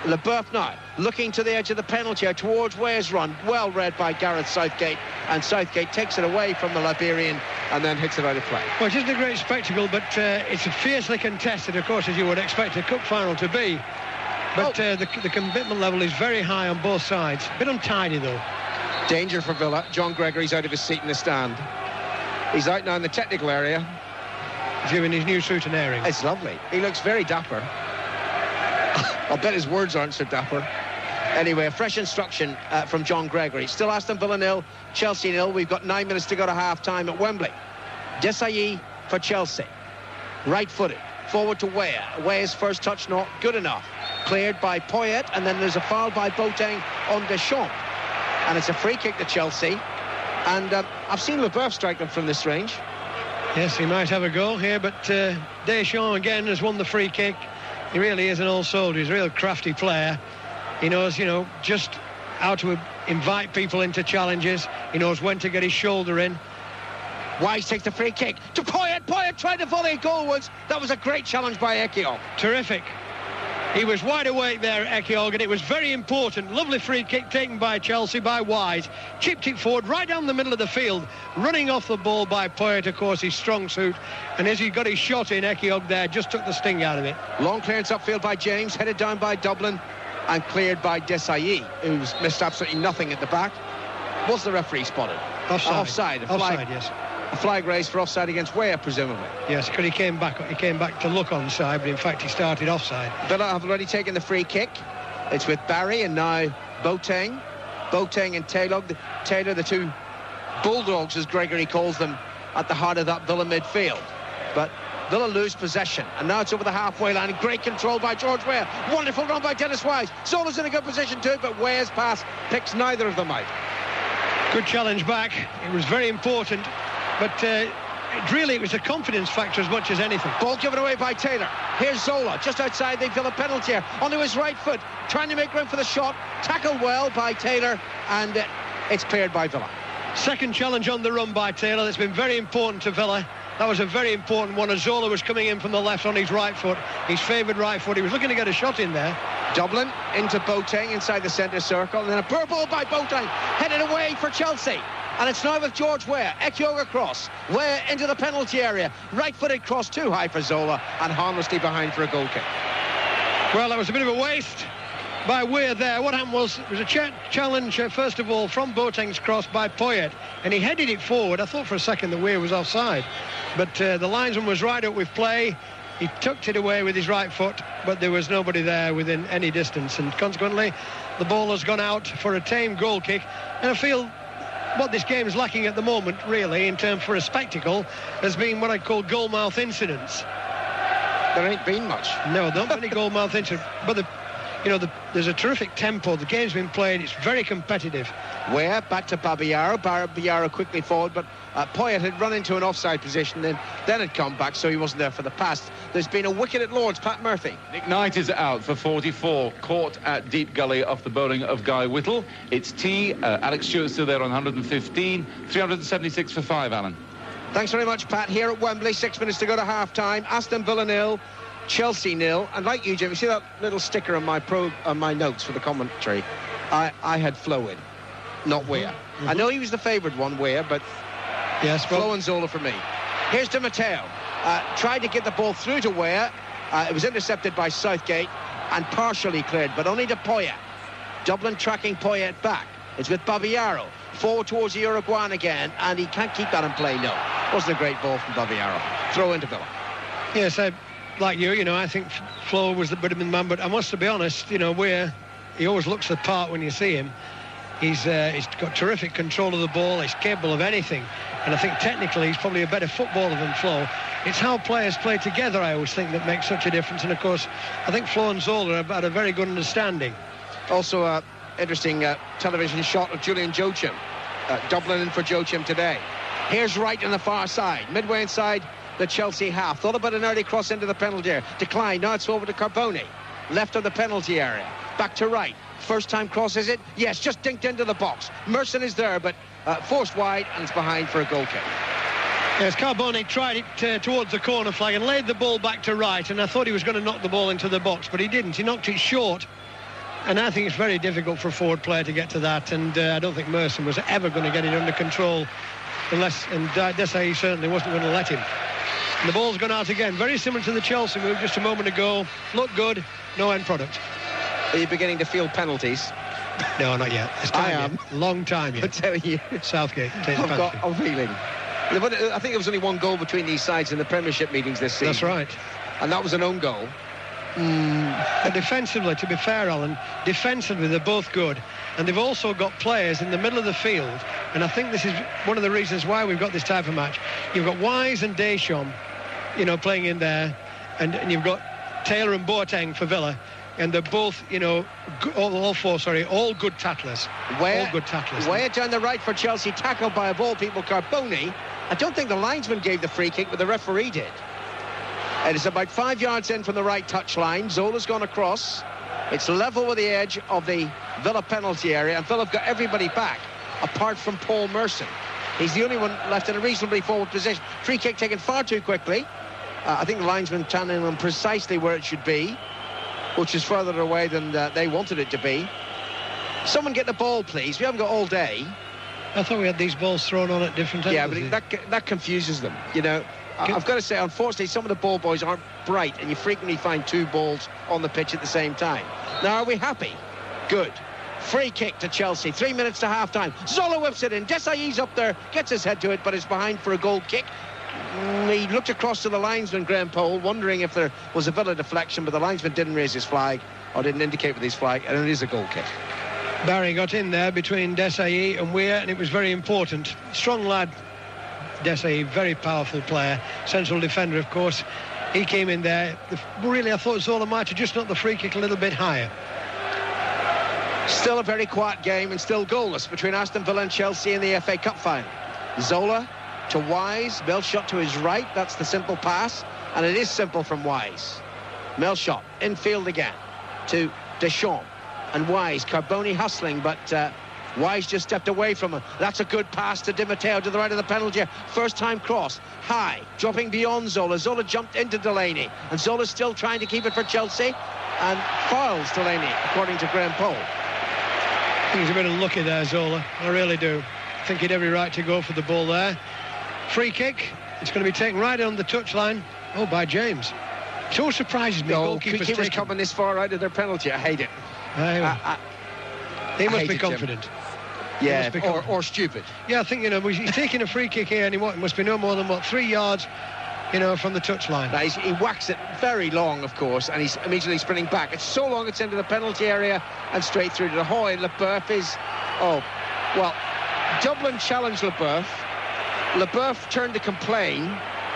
Speaker 4: Leboeuf now looking to the edge of the penalty area towards Weah's run, well read by Gareth Southgate, and Southgate takes it away from the Liberian and then hits it out of play.
Speaker 2: Well, it isn't a great spectacle, but it's fiercely contested, of course, as you would expect a cup final to be. But the commitment level is very high on both sides. A bit untidy, though.
Speaker 4: Danger for Villa. John Gregory's out of his seat in the stand. He's out now in the technical area.
Speaker 2: He's giving his new suit an airing.
Speaker 4: It's lovely. He looks very dapper. I'll bet his words aren't so dapper. Anyway, a fresh instruction from John Gregory. Still Aston Villa 0, Chelsea 0. We've got 9 minutes to go to half-time at Wembley. Desailly for Chelsea. Right-footed. Forward to Weah. Weah's first touch not good enough. Cleared by Poyet, and then there's a foul by Boateng on Deschamps. And it's a free kick to Chelsea. And I've seen Leboeuf strike them from this range.
Speaker 2: Yes, he might have a go here, but Deschamps again has won the free kick. He really is an old soldier. He's a real crafty player. He knows, just how to invite people into challenges. He knows when to get his shoulder in.
Speaker 4: Wise takes the free kick to Poyet. Poyet tried to volley goalwards. That was a great challenge by Ekiog.
Speaker 2: Terrific. He was wide awake there, Ekiog, and it was very important. Lovely free kick taken by Chelsea, by Wise. Chipped it forward, right down the middle of the field. Running off the ball by Poyet, of course, his strong suit. And as he got his shot in, Ekiog there just took the sting out of it.
Speaker 4: Long clearance upfield by James, headed down by Dublin, and cleared by Desailly, who's missed absolutely nothing at the back. What's the referee spotted?
Speaker 2: Offside. Offside, yes.
Speaker 4: A flag raised for offside against Weah, presumably.
Speaker 2: Yes, because he came back to look onside, but in fact he started offside.
Speaker 4: Villa have already taken the free kick. It's with Barry and now Boateng. Boateng and Taylor, the two bulldogs, as Gregory calls them, at the heart of that Villa midfield. But Villa lose possession, and now it's over the halfway line. Great control by George Weah. Wonderful run by Dennis Wise. Zola's in a good position too, but Weah's pass picks neither of them out.
Speaker 2: Good challenge back. It was very important. But it was a confidence factor as much as anything.
Speaker 4: Ball given away by Taylor. Here's Zola, just outside the Villa penalty area, onto his right foot, trying to make room for the shot. Tackled well by Taylor, and it's cleared by Villa.
Speaker 2: Second challenge on the run by Taylor. That's been very important to Villa. That was a very important one, as Zola was coming in from the left on his right foot, his favoured right foot. He was looking to get a shot in there.
Speaker 4: Dublin into Boateng inside the centre circle, and then a poor ball by Boateng, headed away for Chelsea. And it's now with George Weah. Ekiog across. Weah into the penalty area. Right-footed cross too high for Zola, and harmlessly behind for a goal kick.
Speaker 2: Well, that was a bit of a waste by Weah there. What happened was, it was a challenge, first of all, from Boateng's cross by Poyet. And he headed it forward. I thought for a second that Weah was offside. But the linesman was right up with play. He tucked it away with his right foot, but there was nobody there within any distance. And consequently, the ball has gone out for a tame goal kick. And I feel what this game is lacking at the moment, really, in terms for a spectacle, has been what I call goalmouth incidents.
Speaker 4: there ain't been much.
Speaker 2: No, not many goal mouth incidents. But there's a terrific tempo. The game's been played. It's very competitive.
Speaker 4: Where back to Babayaro. Babayaro quickly forward, but Poyet had run into an offside position, then had come back, so he wasn't there for the pass. There's been a wicket at Lord's. Pat Murphy.
Speaker 5: Nick Knight is out for 44, caught at deep gully off the bowling of Guy Whittle. It's T. Alex Stewart still there on 115. 376 for 5, Alan.
Speaker 4: Thanks very much, Pat. Here at Wembley, 6 minutes to go to half-time. Aston Villa 0, Chelsea 0. And like you, Jim, you see that little sticker on my notes for the commentary? I had Flo in, not Weir. I know he was the favoured one, Weir, but
Speaker 2: yes,
Speaker 4: Flo and Zola for me. Here's Di Matteo. Tried to get the ball through to Weir. It was intercepted by Southgate and partially cleared, but only to Poyet. Dublin tracking Poyet back. It's with Babayaro. Forward towards the Uruguayan again, and he can't keep that in play, no. Wasn't a great ball from Babayaro. Throw into Villa.
Speaker 2: Yes, like you, I think Flo was the bit of the man, but I must be honest, Weir, he always looks the part when you see him. He's got terrific control of the ball. He's capable of anything. And I think technically he's probably a better footballer than Flo. It's how players play together, I always think, that makes such a difference. And, of course, I think Flo and Zola have had a very good understanding.
Speaker 4: Also, interesting television shot of Julian Joachim. Dublin in for Joachim today. Here's Wright on the far side. Midway inside the Chelsea half. Thought about an early cross into the penalty area. Decline. Now it's over to Carboni. Left of the penalty area. Back to Wright. First time cross, is it? Yes, just dinked into the box. Merson is there, but forced wide, and it's behind for a goal kick.
Speaker 2: Yes, Carboni tried it towards the corner flag and laid the ball back to Wright, and I thought he was going to knock the ball into the box, but he didn't. He knocked it short, and I think it's very difficult for a forward player to get to that, and I don't think Merson was ever going to get it under control unless, and Desai certainly wasn't going to let him. And the ball's gone out again, very similar to the Chelsea move just a moment ago. Looked good, no end product.
Speaker 4: Are you beginning to feel penalties?
Speaker 2: No, not yet. It's time
Speaker 4: I am.
Speaker 2: Yet. Long time yet.
Speaker 4: I'm telling you.
Speaker 2: Southgate.
Speaker 4: I've got a feeling. I think there was only one goal between these sides in the Premiership meetings this season.
Speaker 2: That's right.
Speaker 4: And that was an own goal.
Speaker 2: And defensively, to be fair, Alan, defensively they're both good. And they've also got players in the middle of the field. And I think this is one of the reasons why we've got this type of match. You've got Wise and Deschamps, playing in there. And you've got Taylor and Boateng for Villa. And they're both, all good tattlers. All good tattlers.
Speaker 4: Way down the right for Chelsea, tackled by a ball people, Carboni. I don't think the linesman gave the free kick, but the referee did. It is about 5 yards in from the right touchline. Zola's gone across. It's level with the edge of the Villa penalty area, and Villa have got everybody back, apart from Paul Merson. He's the only one left in a reasonably forward position. Free kick taken far too quickly. I think the linesman turning them precisely where it should be, which is further away than they wanted it to be. Someone get the ball, please. We haven't got all day.
Speaker 2: I thought we had these balls thrown on at different angles.
Speaker 4: Yeah, but that confuses them. I've got to say, unfortunately, some of the ball boys aren't bright, and you frequently find two balls on the pitch at the same time. Now, are we happy? Good. Free kick to Chelsea. 3 minutes to half-time. Zola whips it in. Desai's up there, gets his head to it, but it's behind for a goal kick. He looked across to the linesman, Graham Pole, wondering if there was a Villa deflection, but the linesman didn't raise his flag, or didn't indicate with his flag, and it is a goal kick.
Speaker 2: Barry got in there between Desai and Weir, and it was very important. Strong lad, Desai, very powerful player, central defender, of course. He came in there. Really, I thought Zola might have just knocked the free kick a little bit higher.
Speaker 4: Still a very quiet game and still goalless between Aston Villa and Chelsea in the FA Cup final. Zola to Wise, Melshot to his right. That's the simple pass, and it is simple from Wise. Melshot infield again to Deschamps and Wise. Carboni hustling, but Wise just stepped away from him. That's a good pass to Di Matteo to the right of the penalty. First time cross, high, dropping beyond Zola. Zola jumped into Delaney, and Zola's still trying to keep it for Chelsea, and fouls Delaney, according to Graham Pole.
Speaker 2: I think he's a bit unlucky there, Zola. I really do. I think he'd every right to go for the ball there. Free kick. It's going to be taken right on the touchline. Oh, by James. So surprises me.
Speaker 4: Goalkeepers coming this far out of their penalty. I hate it.
Speaker 2: He must be confident.
Speaker 4: Yeah, or stupid.
Speaker 2: Yeah, I think, he's taking a free kick here, and he must be no more than, 3 yards, from the touchline.
Speaker 4: He whacks it very long, of course, and he's immediately sprinting back. It's so long it's into the penalty area and straight through to the Hoy. Leboeuf is... Dublin challenged Leboeuf. Leboeuf turned to complain,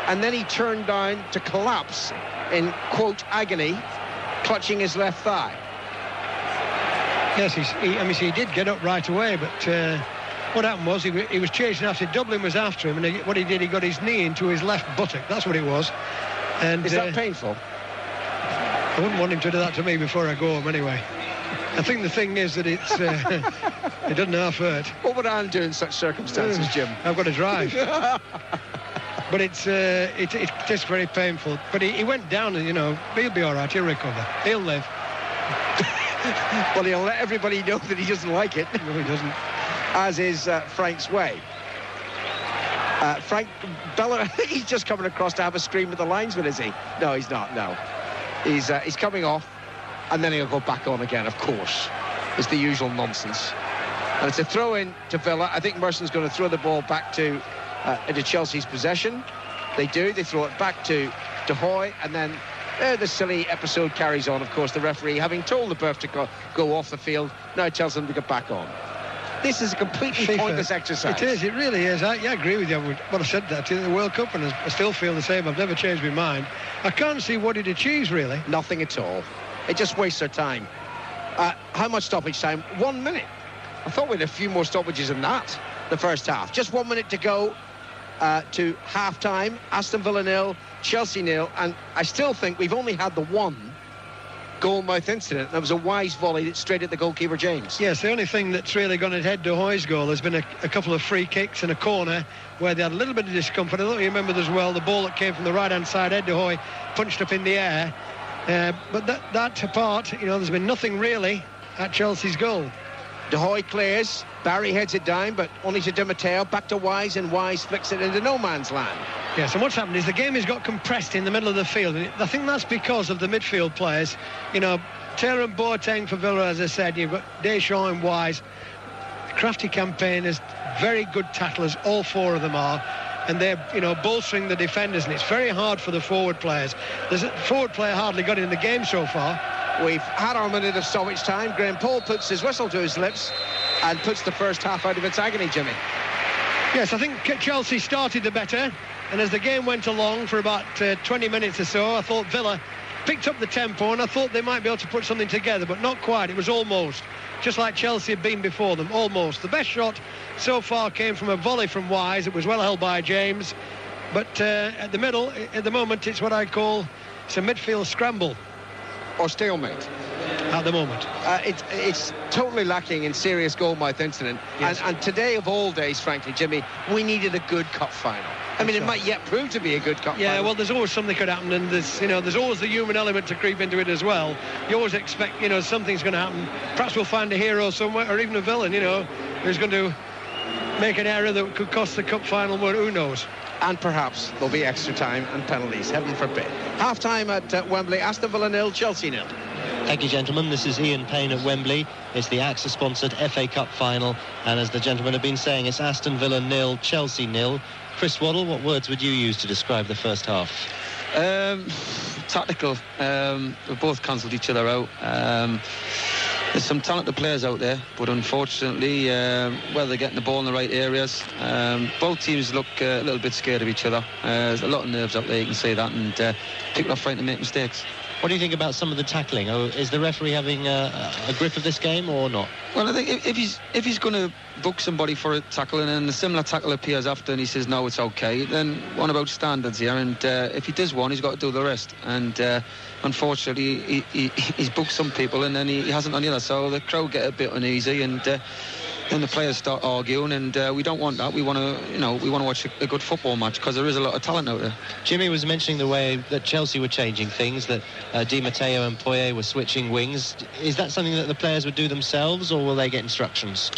Speaker 4: and then he turned down to collapse in, quote, agony, clutching his left thigh.
Speaker 2: Yes, he did get up right away, but what happened was he was chasing after, Dublin was after him, and what he did, he got his knee into his left buttock. That's what it was. And
Speaker 4: is that painful?
Speaker 2: I wouldn't want him to do that to me before I go home anyway. I think the thing is that it's it doesn't half hurt.
Speaker 4: What would Anne do in such circumstances, Jim?
Speaker 2: I've got to drive. But it's just very painful. But he went down, and he'll be all right. He'll recover. He'll live.
Speaker 4: Well, he'll let everybody know that he doesn't like it.
Speaker 2: No, he doesn't.
Speaker 4: As is Frank's way. Frank Bella, I think he's just coming across to have a scream with the linesman, is he? No, he's not. No, he's coming off, and then he'll go back on again. Of course, it's the usual nonsense. And it's a throw in to Villa. I think Merson's going to throw the ball back into Chelsea's possession. They do. They throw it back to De Hoy, and then the silly episode carries on. Of course, the referee, having told the Berth to go off the field, now tells them to get back on. This is a completely pointless exercise.
Speaker 2: It is, it really is. I agree with you. What I said that in the World Cup, and I still feel the same. I've never changed my mind. I can't see what it achieves, really.
Speaker 4: Nothing at all. It just wastes their time. How much stoppage time? 1 minute. I thought we had a few more stoppages than that, the first half. Just 1 minute to go to half-time. Aston Villa 0, Chelsea 0. And I still think we've only had the one goal-mouth incident. That was a wise volley that's straight at the goalkeeper, James.
Speaker 2: Yes, the only thing that's really gone ahead to Hoy's goal has been a couple of free kicks and a corner where they had a little bit of discomfort. I don't remember as well the ball that came from the right-hand side. Ed De Hoy punched up in the air. But that apart, there's been nothing really at Chelsea's goal.
Speaker 4: De Hoy clears. Barry heads it down, but only to Di Matteo. Back to Wise, and Wise flicks it into no man's land.
Speaker 2: Yes, and what's happened is the game has got compressed in the middle of the field. And I think that's because of the midfield players. Taylor and Boateng for Villa, as I said. You've got Deschamps and Wise. Crafty campaigners, very good tacklers, all four of them are. And they're, bolstering the defenders. And it's very hard for the forward players. There's a forward player hardly got in the game so far.
Speaker 4: We've had our minute of stoppage time. Graham Paul puts his whistle to his lips and puts the first half out of its agony, Jimmy.
Speaker 2: Yes, I think Chelsea started the better, and as the game went along for about 20 minutes or so, I thought Villa picked up the tempo, and I thought they might be able to put something together, but not quite. It was almost, just like Chelsea had been before them, almost. The best shot so far came from a volley from Wise. It was well held by James, but at the moment, it's what I call it's a midfield scramble.
Speaker 4: Or stalemate.
Speaker 2: At the moment.
Speaker 4: It's totally lacking in serious goal-mouth incident. Yes. And today of all days, frankly, Jimmy, we needed a good cup final. I mean, it might yet prove to be a good cup final.
Speaker 2: Yeah, well, there's always something could happen, and there's always the human element to creep into it as well. You always expect, something's going to happen. Perhaps we'll find a hero somewhere, or even a villain, who's going to make an error that could cost the cup final, but who knows.
Speaker 4: And perhaps there'll be extra time and penalties, heaven forbid. Half-time at Wembley, Aston Villa 0, Chelsea 0.
Speaker 6: Thank you, gentlemen. This is Ian Payne at Wembley. It's the AXA-sponsored FA Cup final, and as the gentlemen have been saying, it's Aston Villa 0, Chelsea 0. Chris Waddle, what words would you use to describe the first half?
Speaker 3: Tactical. We both cancelled each other out. There's some talented players out there, but unfortunately, whether they're getting the ball in the right areas, both teams look a little bit scared of each other. There's a lot of nerves out there, you can see that, and people are frightened to make mistakes.
Speaker 6: What do you think about some of the tackling? Is the referee having a grip of this game or not?
Speaker 3: Well, I think if he's going to book somebody for a tackle and a similar tackle appears after and he says no, it's okay, then what about standards here? And if he does one, he's got to do the rest. And unfortunately, he's booked some people and then he hasn't on the other. So the crowd get a bit uneasy and then the players start arguing, and we don't want that. We want to, watch a good football match because there is a lot of talent out there.
Speaker 6: Jimmy was mentioning the way that Chelsea were changing things, that Di Matteo and Poyet were switching wings. Is that something that the players would do themselves, or will they get instructions?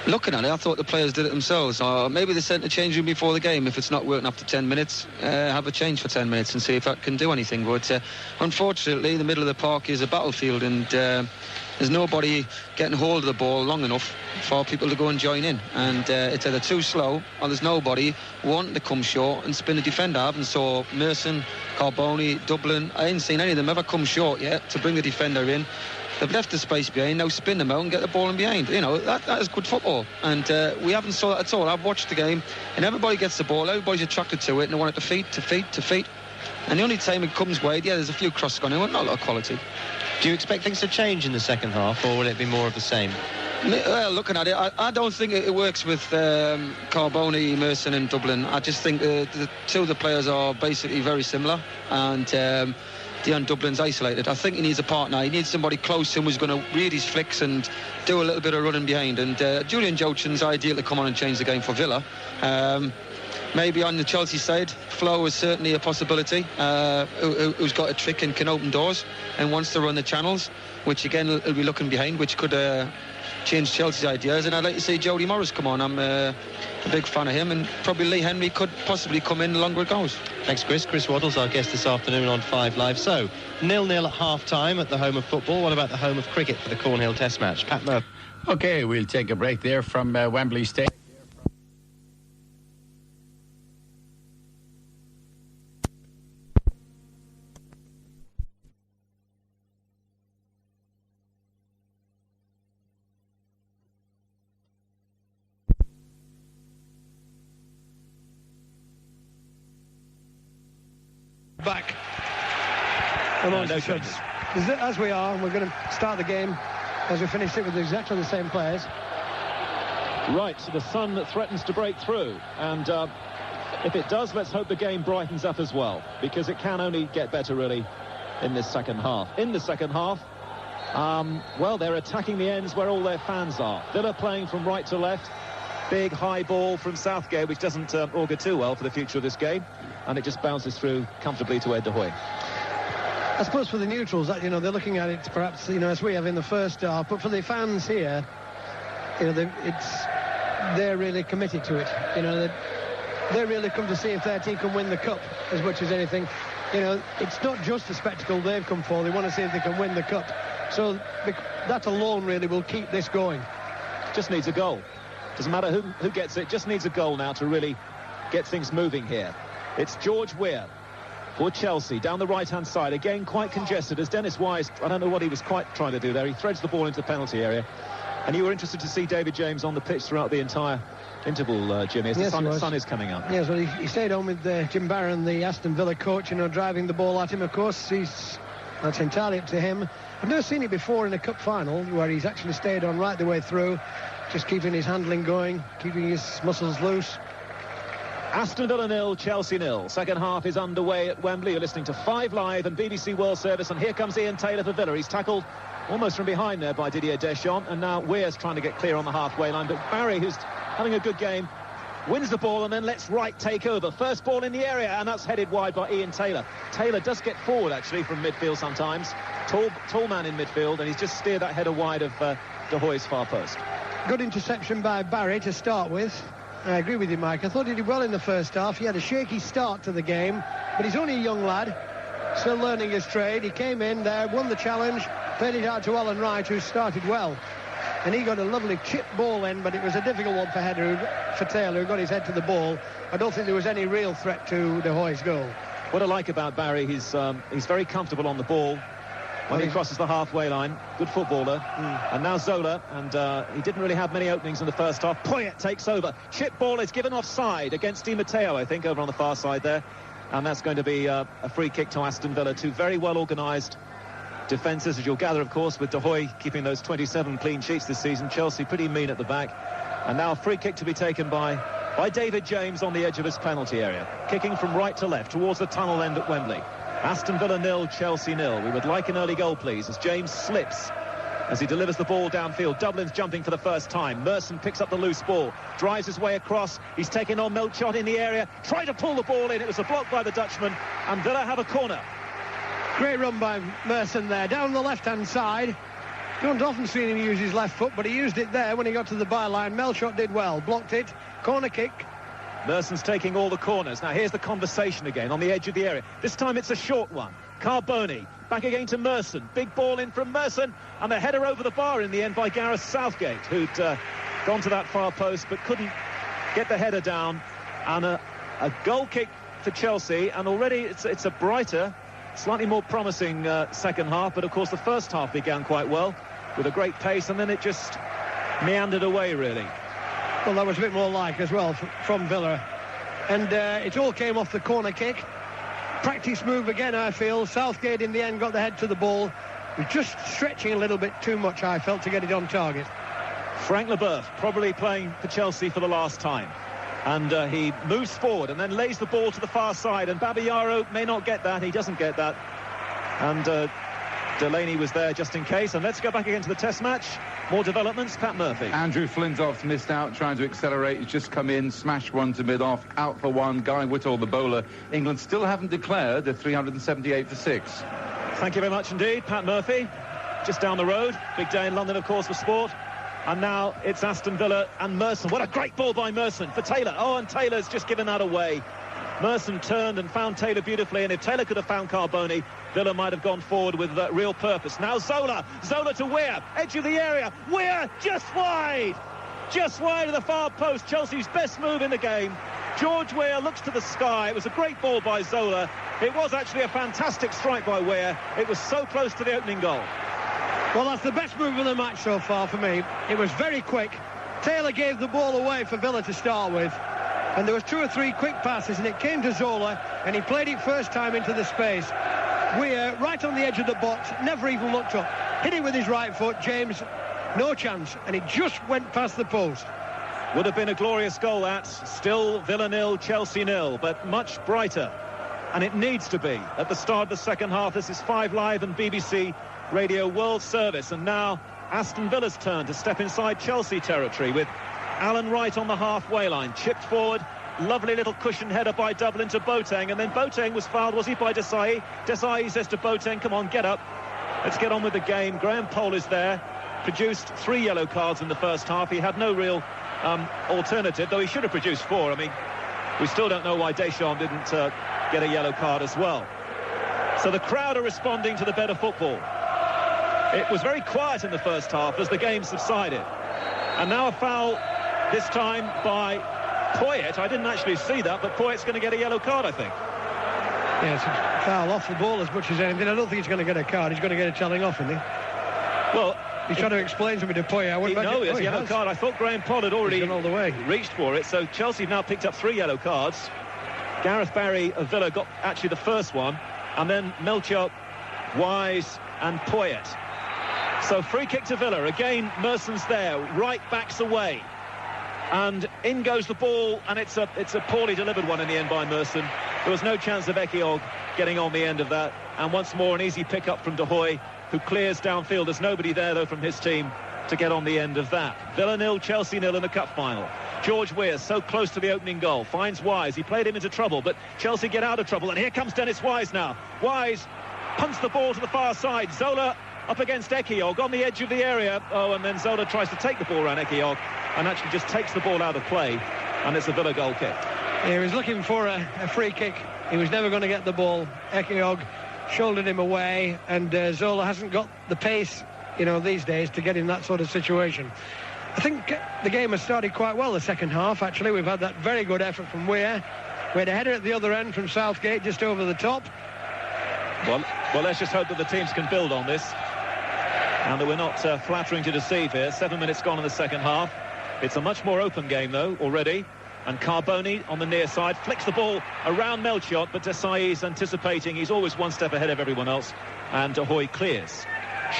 Speaker 3: Looking at it, I thought the players did it themselves. Or maybe they sent a change room before the game. If it's not working after 10 minutes, have a change for 10 minutes and see if that can do anything. But unfortunately, the middle of the park is a battlefield, and there's nobody getting hold of the ball long enough for people to go and join in. And it's either too slow or there's nobody wanting to come short and spin the defender. I haven't saw Merson, Carboni, Dublin. I ain't seen any of them ever come short yet to bring the defender in. They've left the space behind, now spin them out and get the ball in behind. You know, that is good football. And we haven't saw that at all. I've watched the game, and everybody gets the ball, everybody's attracted to it, and they want it to feet. And the only time it comes wide, yeah, there's a few crosses gone in, but not a lot of quality.
Speaker 6: Do you expect things to change in the second half, or will it be more of the same?
Speaker 3: Well, looking at it, I don't think it works with Carboni, Merson and Dublin. I just think the two of the players are basically very similar, and Dion Dublin's isolated. I think he needs a partner. He needs somebody close to him who's going to read his flicks and do a little bit of running behind. And Julian Jochen's ideal to come on and change the game for Villa. Maybe on the Chelsea side, Flo is certainly a possibility, who's got a trick and can open doors and wants to run the channels, which again will be looking behind, which could change Chelsea's ideas. And I'd like to see Jody Morris come on. I'm a big fan of him, and probably Lee Henry could possibly come in the longer it goes.
Speaker 6: Thanks, Chris. Chris Waddle's our guest this afternoon on 5 Live. So, 0-0 at half-time at the home of football. What about the home of cricket for the Cornhill Test match? Pat Murphy.
Speaker 7: OK, we'll take a break there from Wembley Stadium.
Speaker 2: Back amongst the subs. As we are, we're going to start the game as we finish it with exactly the same players.
Speaker 1: Right, so the sun that threatens to break through, and if it does, let's hope the game brightens up as well, because it can only get better really in this second half. In the second half, well, they're attacking the ends where all their fans are. Villa playing from right to left. Big high ball from Southgate, which doesn't augur too well for the future of this game, and it just bounces through comfortably to Ed de Hoy.
Speaker 2: I suppose for the neutrals, that, you know, they're looking at it perhaps, you know, as we have in the first half, but for the fans here, you know, they're really committed to it. You know, they really come to see if their team can win the cup as much as anything. You know, it's not just the spectacle they've come for. They want to see if they can win the cup. So that alone really will keep this going.
Speaker 1: Just needs a goal. Doesn't matter who gets it, just needs a goal now to really get things moving here. It's George Weah for Chelsea, down the right-hand side. Again, quite congested, as Dennis Wise, I don't know what he was quite trying to do there. He threads the ball into the penalty area. And you were interested to see David James on the pitch throughout the entire interval, Jimmy, as the sun is coming up.
Speaker 2: Yes, well, he stayed on with Jim Barron, the Aston Villa coach, you know, driving the ball at him. Of course, that's entirely up to him. I've never seen it before in a cup final, where he's actually stayed on right the way through, just keeping his handling going, keeping his muscles loose.
Speaker 1: Aston Villa 0, Chelsea 0. Second half is underway at Wembley. You're listening to 5 Live and BBC World Service, and here comes Ian Taylor for Villa. He's tackled almost from behind there by Didier Deschamps, and now Weir's trying to get clear on the halfway line, but Barry, who's having a good game, wins the ball and then lets Wright take over. First ball in the area, and that's headed wide by Ian Taylor. Taylor does get forward, actually, from midfield sometimes. Tall man in midfield, and he's just steered that header wide of De Hoy's far post.
Speaker 2: Good interception by Barry to start with. I agree with you, Mike. I thought he did well in the first half. He had a shaky start to the game, but he's only a young lad, still learning his trade. He came in there, won the challenge, played it out to Alan Wright, who started well. And he got a lovely chip ball in, but it was a difficult one for Taylor, who got his head to the ball. I don't think there was any real threat to De Hoy's goal.
Speaker 1: What I like about Barry, he's very comfortable on the ball when he crosses the halfway line. Good footballer. And now Zola, and he didn't really have many openings in the first half. Poyet takes over. Chip ball is given offside against Di Matteo, I think, over on the far side there. And that's going to be a free kick to Aston Villa. Two very well organised defences, as you'll gather, of course, with De Hoy keeping those 27 clean sheets this season. Chelsea pretty mean at the back. And now a free kick to be taken by David James on the edge of his penalty area. Kicking from right to left towards the tunnel end at Wembley. Aston Villa 0, Chelsea 0. We would like an early goal, please, as James slips as he delivers the ball downfield. Dublin's jumping for the first time. Merson picks up the loose ball, drives his way across. He's taking on Melchot in the area, trying to pull the ball in. It was a block by the Dutchman, and Villa have a corner.
Speaker 2: Great run by Merson there, down the left-hand side. Don't often see him use his left foot, but he used it there when he got to the byline. Melchot did well, blocked it, corner kick.
Speaker 1: Merson's taking all the corners. Now here's the conversation again on the edge of the area. This time it's a short one. Carboni back again to Merson. Big ball in from Merson, and a header over the bar in the end by Gareth Southgate, who'd gone to that far post but couldn't get the header down. And a goal kick for Chelsea, and already it's a brighter slightly more promising second half, but of course the first half began quite well with a great pace, and then it just meandered away, really.
Speaker 2: Well, that was a bit more like as well from Villa. And it all came off the corner kick. Practice move again, I feel. Southgate in the end got the head to the ball. Was just stretching a little bit too much, I felt, to get it on target.
Speaker 1: Frank Leboeuf probably playing for Chelsea for the last time. And he moves forward and then lays the ball to the far side. And Babayaro may not get that. He doesn't get that. And Delaney was there just in case. And let's go back again to the test match. More developments, Pat Murphy.
Speaker 5: Andrew Flintoff's missed out, trying to accelerate. He's just come in, smashed one to mid-off, out for one. Guy Whittle, the bowler. England still haven't declared. They're 378 for 6.
Speaker 1: Thank you very much indeed, Pat Murphy. Just down the road. Big day in London, of course, for sport. And now it's Aston Villa and Merson. What a great ball by Merson for Taylor. Oh, and Taylor's just given that away. Merson turned and found Taylor beautifully, and if Taylor could have found Carboni, Villa might have gone forward with real purpose. Now Zola to Weir, edge of the area. Weir just wide of the far post. Chelsea's best move in the game. George Weir looks to the sky. It was a great ball by Zola. It was actually a fantastic strike by Weir. It was so close to the opening goal.
Speaker 2: Well, that's the best move of the match so far for me. It was very quick. Taylor gave the ball away for Villa to start with. And there was 2 or 3 quick passes, and it came to Zola, and he played it first time into the space. Weir, right on the edge of the box, never even looked up. Hit it with his right foot. James, no chance, and it just went past the post.
Speaker 1: Would have been a glorious goal, that. Still Villa 0, Chelsea 0, but much brighter. And it needs to be at the start of the second half. This is 5 Live and BBC Radio World Service. And now Aston Villa's turn to step inside Chelsea territory with Alan Wright on the halfway line. Chipped forward. Lovely little cushion header by Dublin to Boateng. And then Boateng was fouled, was he, by Desai? Desai says to Boateng, come on, get up. Let's get on with the game. Graham Poll is there. Produced 3 yellow cards in the first half. He had no real alternative, though he should have produced 4. I mean, we still don't know why Deschamps didn't get a yellow card as well. So the crowd are responding to the better football. It was very quiet in the first half as the game subsided. And now a foul, this time by Poyet. I didn't actually see that, but Poyet's going to get a yellow card, I think.
Speaker 2: Yeah, it's a foul off the ball as much as anything. I don't think he's going to get a card. He's going to get a telling off, isn't he?
Speaker 1: Well,
Speaker 2: he's trying to explain something to Poyet.
Speaker 1: No, it's a yellow card. I thought Graham Poll had already
Speaker 2: all the way
Speaker 1: reached for it. So Chelsea have now picked up 3 yellow cards. Gareth Barry of Villa got actually the first one, and then Melchior, Wise and Poyet. So free kick to Villa. Again, Merson's there. Right backs away. And in goes the ball, and it's a poorly delivered one in the end by Merson. There was no chance of Ekiog getting on the end of that. And once more, an easy pick-up from De Hoy, who clears downfield. There's nobody there, though, from his team to get on the end of that. Villa 0, Chelsea 0 in the cup final. George Weir, so close to the opening goal, finds Wise. He played him into trouble, but Chelsea get out of trouble. And here comes Dennis Wise now. Wise punts the ball to the far side. Zola up against Ekiog on the edge of the area. Oh, and then Zola tries to take the ball around Ekiog and actually just takes the ball out of play, and it's a Villa goal kick.
Speaker 2: He was looking for a free kick. He was never going to get the ball. Ekiog shouldered him away, and Zola hasn't got the pace, you know, these days to get in that sort of situation. I think the game has started quite well the second half, actually. We've had that very good effort from Weir. We had a header at the other end from Southgate, just over the top.
Speaker 1: Well, let's just hope that the teams can build on this, and that we're not flattering to deceive here. 7 minutes gone in the second half. It's a much more open game, though, already. And Carboni on the near side flicks the ball around Melchior, but Desai is anticipating. He's always one step ahead of everyone else. And De Hoy clears.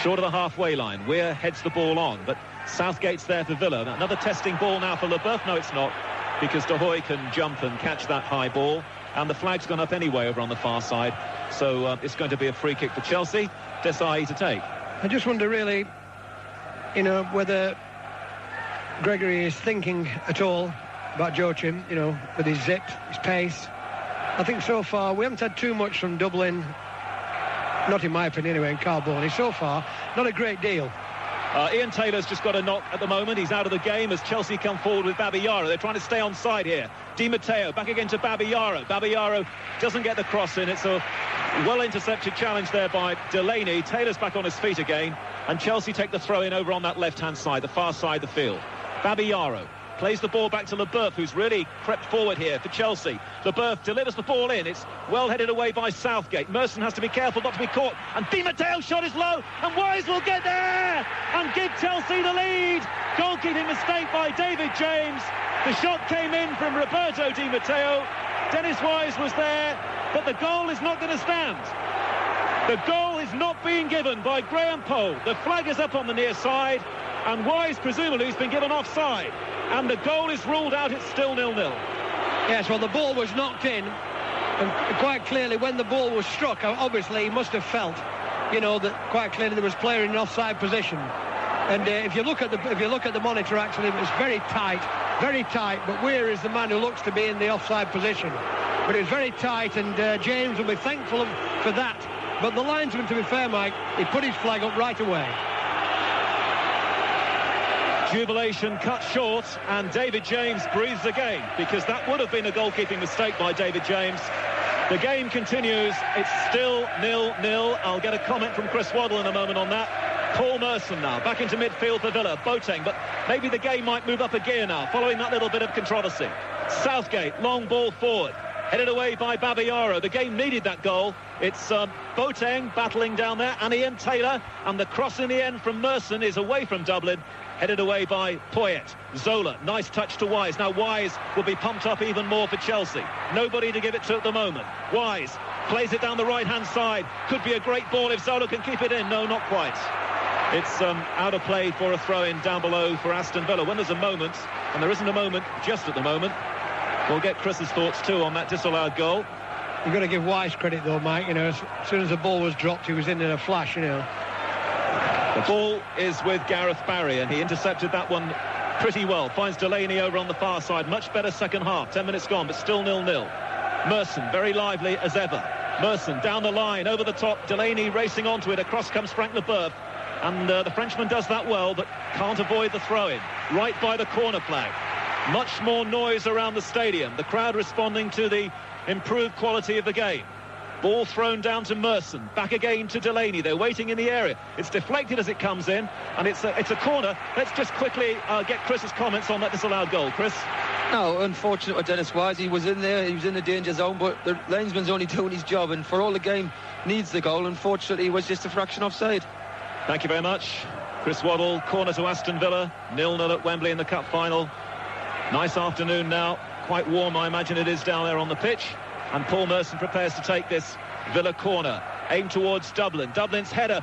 Speaker 1: Short of the halfway line. Weir heads the ball on, but Southgate's there for Villa. Another testing ball now for Leboeuf. No, it's not, because De Hoy can jump and catch that high ball. And the flag's gone up anyway over on the far side. So it's going to be a free kick for Chelsea. Desai to take.
Speaker 2: I just wonder, really, you know, whether Gregory is thinking at all about Joachim, you know, with his zip, his pace. I think so far we haven't had too much from Dublin, not in my opinion anyway, in Carboni. So far, not a great deal.
Speaker 1: Ian Taylor's just got a knock at the moment. He's out of the game as Chelsea come forward with Babayaro. They're trying to stay on side here. Di Matteo back again to Babayaro. Babayaro doesn't get the cross in. It's a well-intercepted challenge there by Delaney. Taylor's back on his feet again, and Chelsea take the throw-in over on that left-hand side, the far side of the field. Babayaro plays the ball back to Leboeuf, who's really crept forward here for Chelsea. Leboeuf delivers the ball in. It's well headed away by Southgate. Merson has to be careful not to be caught. And Di Matteo's shot is low, and Wise will get there and give Chelsea the lead. Goalkeeping mistake by David James. The shot came in from Roberto Di Matteo. Dennis Wise was there, but the goal is not going to stand. The goal is not being given by Graham Poll. The flag is up on the near side, and Wise presumably has been given offside. And the goal is ruled out. It's still 0-0.
Speaker 2: Yes, well, the ball was knocked in, and quite clearly when the ball was struck, obviously he must have felt, you know, that quite clearly there was player in an offside position. And if you look at the monitor, actually, it was very tight. But Weir is the man who looks to be in the offside position. But it was very tight, and James will be thankful for that. But the linesman, to be fair, Mike, he put his flag up right away.
Speaker 1: Jubilation cut short, and David James breathes again, because that would have been a goalkeeping mistake by David James. The game continues. It's still 0-0. I'll get a comment from Chris Waddle in a moment on that. Paul Merson now back into midfield for Villa. Boateng, but maybe the game might move up a gear now following that little bit of controversy. Southgate, long ball forward, headed away by Babayaro. The game needed that goal. It's Boateng battling down there, and Ian Taylor, and the cross in the end from Merson is away from Dublin, headed away by Poyet. Zola, nice touch to Wise. Now Wise will be pumped up even more for Chelsea. Nobody to give it to at the moment. Wise plays it down the right-hand side. Could be a great ball if Zola can keep it in. No, not quite. It's out of play for a throw-in down below for Aston Villa. When there's a moment, and there isn't a moment just at the moment, we'll get Chris's thoughts too on that disallowed goal.
Speaker 2: You've got to give Wise credit though, Mike. You know, as soon as the ball was dropped, he was in a flash, you know.
Speaker 1: The ball is with Gareth Barry, and he intercepted that one pretty well. Finds Delaney over on the far side. Much better second half. 10 minutes gone, but still 0-0. Merson, very lively as ever. Merson down the line, over the top. Delaney racing onto it. Across comes Frank Leboeuf. And the Frenchman does that well, but can't avoid the throw-in. Right by the corner flag. Much more noise around the stadium. The crowd responding to the improved quality of the game. Ball thrown down to Merson. Back again to Delaney. They're waiting in the area. It's deflected as it comes in, and it's a corner. Let's just quickly get Chris's comments on that disallowed goal. Chris?
Speaker 3: No, unfortunate with Dennis Wise. He was in there. He was in the danger zone, but the linesman's only doing his job, and for all the game needs the goal. Unfortunately, he was just a fraction offside.
Speaker 1: Thank you very much. Chris Waddle, corner to Aston Villa. 0-0 at Wembley in the Cup final. Nice afternoon now. Quite warm, I imagine it is down there on the pitch. And Paul Merson prepares to take this Villa corner. Aimed towards Dublin. Dublin's header.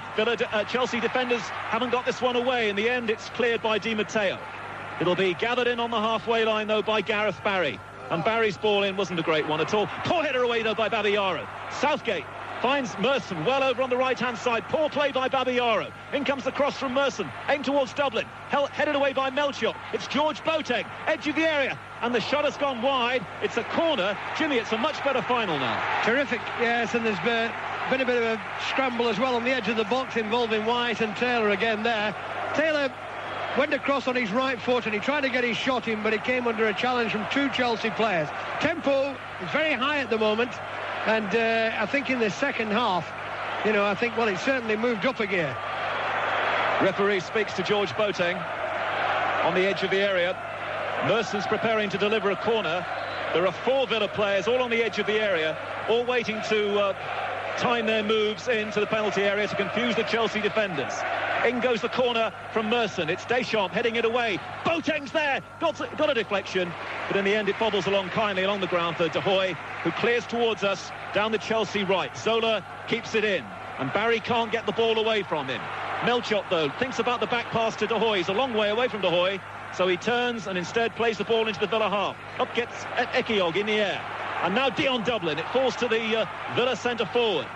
Speaker 1: Chelsea defenders haven't got this one away. In the end, it's cleared by Di Matteo. It'll be gathered in on the halfway line, though, by Gareth Barry. And Barry's ball in wasn't a great one at all. Poor header away, though, by Babayaro. Southgate finds Merson well over on the right-hand side. Poor play by Babayaro. In comes the cross from Merson. Aimed towards Dublin. Headed away by Melchior. It's George Boateng. Edge of the area. And the shot has gone wide. It's a corner. Jimmy, it's a much better final now.
Speaker 2: Terrific, yes, and there's been a bit of a scramble as well on the edge of the box involving White and Taylor again there. Taylor went across on his right foot and he tried to get his shot in, but he came under a challenge from two Chelsea players. Tempo is very high at the moment, and I think in the second half, you know, I think, well, it certainly moved up a gear.
Speaker 1: Referee speaks to George Boateng on the edge of the area. Merson's preparing to deliver a corner. There are four Villa players all on the edge of the area, all waiting to time their moves into the penalty area to confuse the Chelsea defenders. In goes the corner from Merson. It's Deschamps heading it away. Boateng's there. Got a deflection, but in the end it bobbles along kindly along the ground for De Hoy, who clears towards us down the Chelsea right. Zola keeps it in, and Barry can't get the ball away from him. Melchior, though, thinks about the back pass to De Hoy. He's a long way away from De Hoy, so he turns and instead plays the ball into the Villa half. Up gets Ekiog in the air. And now Dion Dublin. It falls to the Villa centre forward.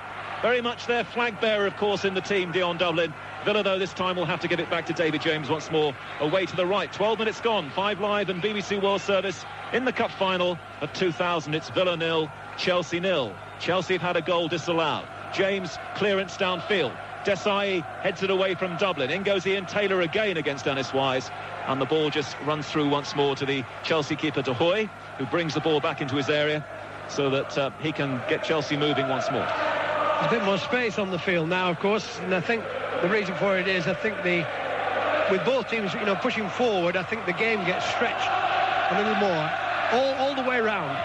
Speaker 1: Very much their flag bearer, of course, in the team, Dion Dublin. Villa, though, this time will have to give it back to David James once more. Away to the right. 12 minutes gone. 5 Live and BBC World Service in the Cup final of 2000. It's Villa 0, Chelsea 0. Chelsea have had a goal disallowed. James clearance downfield. Desai heads it away from Dublin. In goes Ian Taylor again against Dennis Wise. And the ball just runs through once more to the Chelsea keeper De Hoy, who brings the ball back into his area so that he can get Chelsea moving once more.
Speaker 2: There's a bit more space on the field now, of course, and I think the reason for it is, I think with both teams, you know, pushing forward, I think the game gets stretched a little more, all the way round.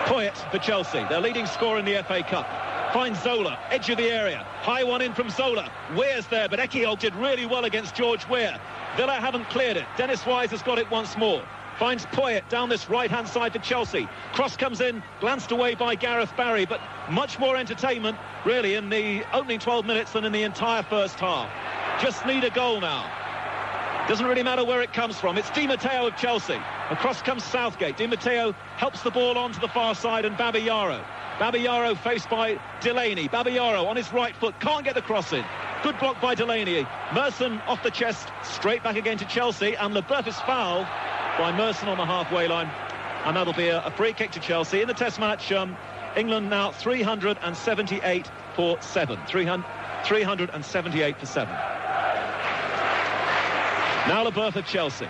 Speaker 1: Poyet for Chelsea, their leading scorer in the FA Cup. Finds Zola, edge of the area. High one in from Zola. Weir's there, but Ekiol did really well against George Weir. Villa haven't cleared it. Dennis Wise has got it once more. Finds Poyet down this right-hand side for Chelsea. Cross comes in, glanced away by Gareth Barry, but much more entertainment, really, in the opening 12 minutes than in the entire first half. Just need a goal now. Doesn't really matter where it comes from. It's Di Matteo of Chelsea. Across comes Southgate. Di Matteo helps the ball on to the far side, and Babayaro. Babayaro faced by Delaney. Babayaro on his right foot, can't get the cross in. Good block by Delaney. Merson off the chest, straight back again to Chelsea, and Leboeuf is fouled by Merson on the halfway line, and that'll be a free kick to Chelsea. In the test match, England now 378 for 7. 378 for 7. Now Leboeuf at Chelsea.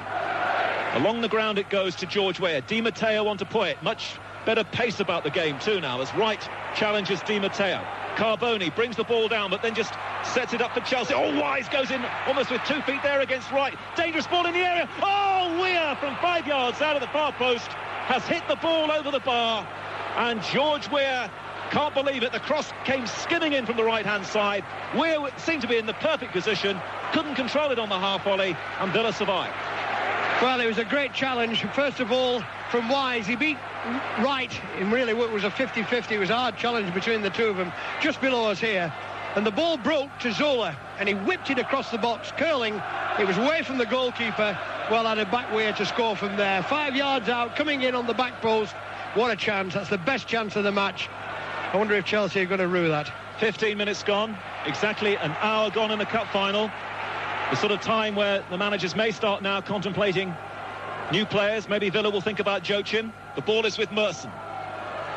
Speaker 1: Along the ground it goes to George Weir. Di Matteo onto Poyet. Much better pace about the game too now as Wright challenges Di Matteo. Carboni brings the ball down but then just sets it up for Chelsea. Oh, Wise goes in almost with 2 feet there against Wright. Dangerous ball in the area. Oh, Weir from 5 yards out of the far post has hit the ball over the bar, and George Weir can't believe it. The cross came skimming in from the right-hand side. Weir seemed to be in the perfect position, couldn't control it on the half volley, and Villa survived.
Speaker 2: Well, it was a great challenge. First of all, from Wise, he beat Wright in really what was a 50-50. It was a hard challenge between the two of them, just below us here. And the ball broke to Zola, and he whipped it across the box, curling. It was away from the goalkeeper. Well, had a back Weir to score from there. 5 yards out, coming in on the back post. What a chance. That's the best chance of the match. I wonder if Chelsea are going to rue that.
Speaker 1: 15 minutes gone, exactly an hour gone in the cup final. The sort of time where the managers may start now contemplating new players. Maybe Villa will think about Joachim. The ball is with Merson.